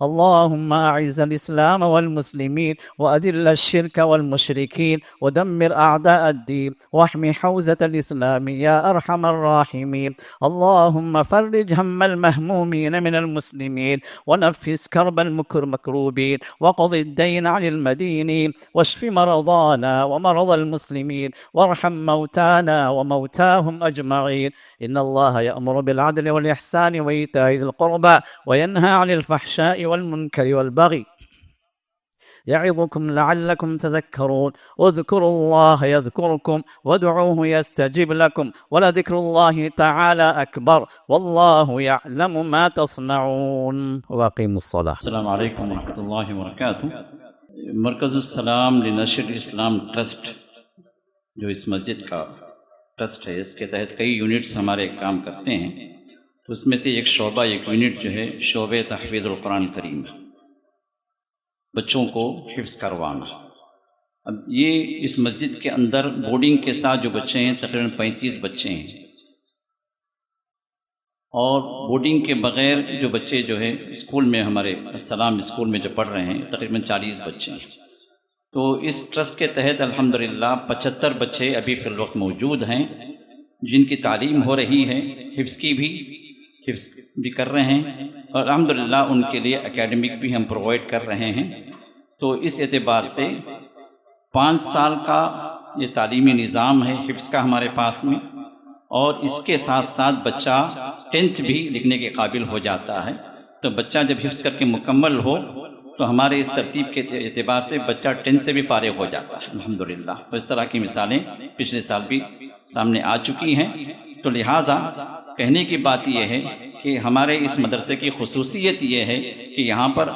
اللهم أعز الإسلام والمسلمين، وأذل الشرك والمشركين، ودمر أعداء الدين، واحمي حوزة الإسلام يا أرحم الراحمين. اللهم فرج هم المهمومين من المسلمين، ونفس كرب المكروبين، وقض الدين عن المدينين، واشف مرضانا ومرضى المسلمين، وارحم موتانا وموتاهم أجمعين. إن الله يأمر بالعدل والإحسان وإيتاء ذي القربى، وينهى عن الفحشاء والمنكر والبغي، يعظكم لعلكم تذكرون. اذكروا الله يذكركم، وادعوه يستجب لكم، ولذكر الله تعالى أكبر، والله يعلم ما تصنعون. وأقيموا الصلاة. السلام علیکم ورحمۃ اللہ وبرکاتہ. مرکز السلام لنشر اسلام ٹرسٹ جو اس مسجد کا ٹرسٹ ہے، اس کے تحت کئی یونٹس ہمارے کام کرتے ہیں، تو اس میں سے ایک شعبہ، ایک یونٹ جو ہے شعبہ تحفیظ القرآن کریم، بچوں کو حفظ کروانا۔ اب یہ اس مسجد کے اندر بورڈنگ کے ساتھ جو بچے ہیں تقریباً 35 بچے ہیں، اور بورڈنگ کے بغیر جو بچے جو ہے اسکول میں، ہمارے السلام اسکول میں جو پڑھ رہے ہیں تقریباً 40 بچے ہیں۔ تو اس ٹرسٹ کے تحت الحمدللہ 75 بچے ابھی فی الوقت موجود ہیں جن کی تعلیم ہو رہی ہے، حفظ بھی کر رہے ہیں، اور الحمدللہ ان کے لیے اکیڈمک بھی ہم پرووائڈ کر رہے ہیں۔ تو اس اعتبار سے 5 سال کا یہ تعلیمی نظام ہے حفظ کا ہمارے پاس میں، اور اس کے ساتھ ساتھ بچہ 10th بھی لکھنے کے قابل ہو جاتا ہے۔ تو بچہ جب حفظ کر کے مکمل ہو تو ہمارے اس ترتیب کے اعتبار سے بچہ 10th سے بھی فارغ ہو جاتا ہے الحمدللہ۔ تو اس طرح کی مثالیں پچھلے سال بھی سامنے آ چکی ہیں۔ تو لہٰذا کہنے کی بات یہ ہے کہ ہمارے اس مدرسے کی خصوصیت یہ ہے کہ یہاں پر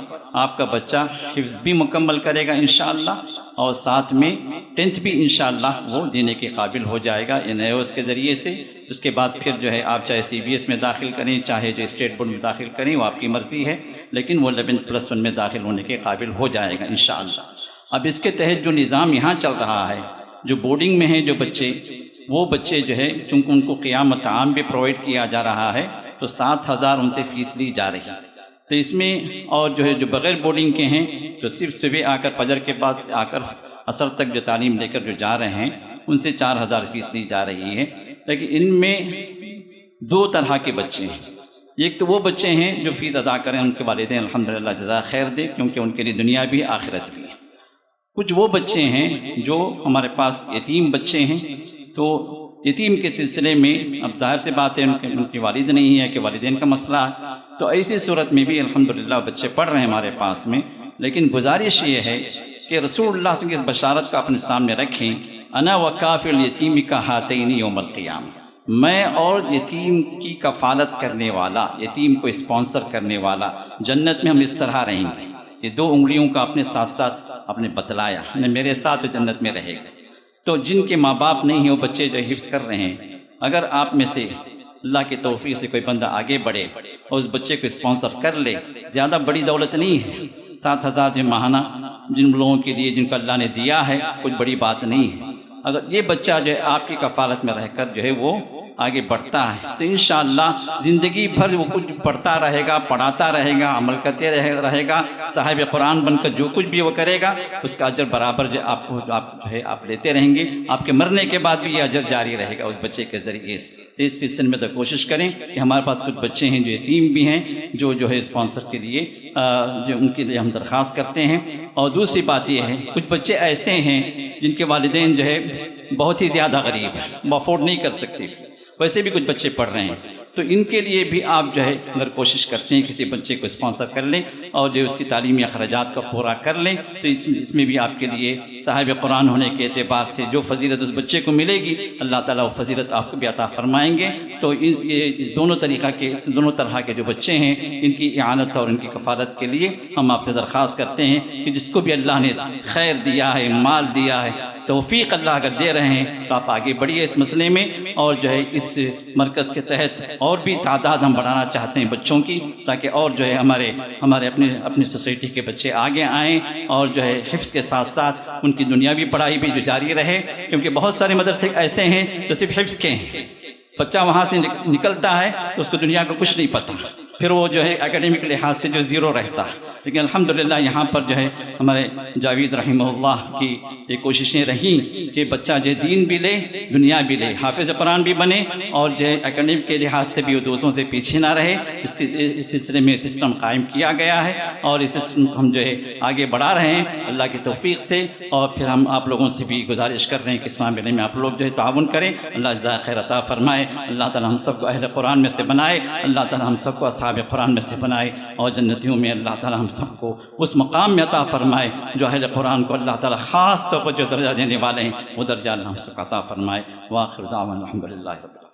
آپ کا بچہ حفظ بھی مکمل کرے گا انشاءاللہ، اور ساتھ میں 10th بھی انشاءاللہ وہ دینے کے قابل ہو جائے گا NIOS کے ذریعے سے۔ اس کے بعد پھر جو ہے آپ چاہے CBS میں داخل کریں، چاہے جو اسٹیٹ بورڈ میں داخل کریں، وہ آپ کی مرضی ہے، لیکن وہ 11+1 میں داخل ہونے کے قابل ہو جائے گا انشاءاللہ۔ اب اس کے تحت جو نظام یہاں چل رہا ہے، جو بورڈنگ میں ہیں جو بچے، وہ بچے جو ہے چونکہ ان کو قیام طعام بھی پرووائڈ کیا جا رہا ہے، تو 7,000 ان سے فیس لی جا رہی ہے۔ تو اس میں اور جو ہے جو بغیر بورڈنگ کے ہیں، تو صرف صبح آ کر فجر کے بعد آ کر عصر تک جو تعلیم لے کر جو جا رہے ہیں، ان سے 4,000 فیس لی جا رہی ہے۔ لیکن ان میں 2 طرح کے بچے ہیں۔ ایک تو وہ بچے ہیں جو فیس ادا کریں، ان کے والدین الحمدللہ جزا خیر دے، کیونکہ ان کے لیے دنیا بھی آخرت بھی ہے۔ کچھ وہ بچے ہیں جو ہمارے پاس یتیم بچے ہیں، تو یتیم کے سلسلے میں اب ظاہر سی بات ہے ان کی والد نہیں ہے کہ والدین کا مسئلہ ہے، تو ایسی صورت میں بھی الحمدللہ بچے پڑھ رہے ہیں ہمارے پاس میں۔ لیکن گزارش یہ ہے کہ رسول اللہ صلی اللہ علیہ وسلم کی اس بشارت کو اپنے سامنے رکھیں، انا وکافل الیتیم کا ہاتین یوم القیامہ، میں اور یتیم کی کفالت کرنے والا، یتیم کو اسپانسر کرنے والا جنت میں ہم اس طرح رہیں گے۔ یہ 2 انگلیوں کا اپنے ساتھ ساتھ اپنے بتلایا، میرے ساتھ جنت میں رہے گا۔ تو جن کے ماں باپ نہیں ہیں وہ بچے جو حفظ کر رہے ہیں، اگر آپ میں سے اللہ کی توفیق سے کوئی بندہ آگے بڑھے اور اس بچے کو اسپانسر کر لے، زیادہ بڑی دولت نہیں ہے، 7,000 جو ماہانہ جن لوگوں کے لیے جن کو اللہ نے دیا ہے، کچھ بڑی بات نہیں ہے۔ اگر یہ بچہ جو ہے آپ کی کفالت میں رہ کر جو ہے وہ آگے بڑھتا ہے، تو انشاءاللہ زندگی بھر وہ کچھ پڑھتا رہے گا، پڑھاتا رہے گا، عمل کرتے رہے گا، صاحب قرآن بن کر جو کچھ بھی وہ کرے گا اس کا اجر برابر جو آپ لیتے رہیں گے۔ آپ کے مرنے کے بعد بھی یہ اجر جاری رہے گا اس بچے کے ذریعے سے۔ اس سلسلے میں تو کوشش کریں کہ ہمارے پاس کچھ بچے ہیں جو یتیم بھی ہیں، جو ہے اسپانسر کے لیے جو ان کے لیے ہم درخواست کرتے ہیں۔ اور دوسری بات یہ ہے کچھ بچے ایسے ہیں جن کے والدین جو ہے بہت ہی زیادہ غریب ہیں، وہ افورڈ نہیں کر سکتے، ویسے بھی کچھ بچے پڑھ رہے ہیں، تو ان کے لیے بھی آپ جو ہے اگر کوشش کرتے ہیں کسی بچے کو اسپانسر کر لیں اور جو اس کی تعلیمی اخراجات کا پورا کر لیں، تو اس میں بھی آپ کے لیے صاحب قرآن ہونے کے اعتبار سے جو فضیلت اس بچے کو ملے گی، اللہ تعالیٰ وہ فضیلت آپ کو بھی عطا فرمائیں گے۔ تو یہ دونوں طرح کے جو بچے ہیں ان کی اعانت اور ان کی کفالت کے لیے ہم آپ سے درخواست کرتے ہیں کہ جس کو بھی اللہ نے خیر دیا ہے، مال دیا ہے، توفیق اللہ اگر دے رہے ہیں تو آپ آگے بڑھیے اس مسئلے میں، اور جو ہے اس مرکز کے تحت اور بھی تعداد ہم بڑھانا چاہتے ہیں بچوں کی، تاکہ اور جو ہے ہمارے اپنی سوسائٹی کے بچے آگے آئیں، اور جو ہے حفظ کے ساتھ ساتھ ان کی دنیاوی پڑھائی بھی جو جاری رہے، کیونکہ بہت سارے مدرسے ایسے ہیں جو صرف حفظ کے ہیں، بچہ وہاں سے نکلتا ہے تو اس کو دنیا کا کچھ نہیں پتہ، پھر وہ جو ہے اکیڈمک لحاظ سے جو زیرو رہتا ہے۔ لیکن الحمدللہ یہاں پر جو ہے ہمارے جاوید رحمہ اللہ کی یہ کوششیں رہیں کہ بچہ جو دین بھی لے، دنیا بھی لے، حافظ قرآن بھی بنے، اور جو ہے اکیڈمک کے لحاظ سے بھی وہ دوستوں سے پیچھے نہ رہے۔ اس سلسلے میں سسٹم قائم کیا گیا ہے، اور اس سسٹم کو ہم جو ہے آگے بڑھا رہے ہیں اللہ کی توفیق سے۔ اور پھر ہم آپ لوگوں سے بھی گزارش کر رہے ہیں کہ اس معاملے میں آپ لوگ جو ہے تعاون کریں، اللہ جزائے خیر عطا فرمائے، اللہ تعالیٰ ہم سب کو اہل قرآن میں سے بنائے، اللہ تعالیٰ ہم سب کو اصحاب قرآن میں سے بنائے، اور جنتیوں میں اللہ تعالیٰ ہم سب کو اس مقام میں عطا فرمائے جو اہل قرآن کو اللہ تعالیٰ خاص طور پر جو درجہ دینے والے ہیں وہ درجہ اللہ ہم سب کو عطا فرمائے۔ وآخر دعوانا الحمدللہ رب العالمین۔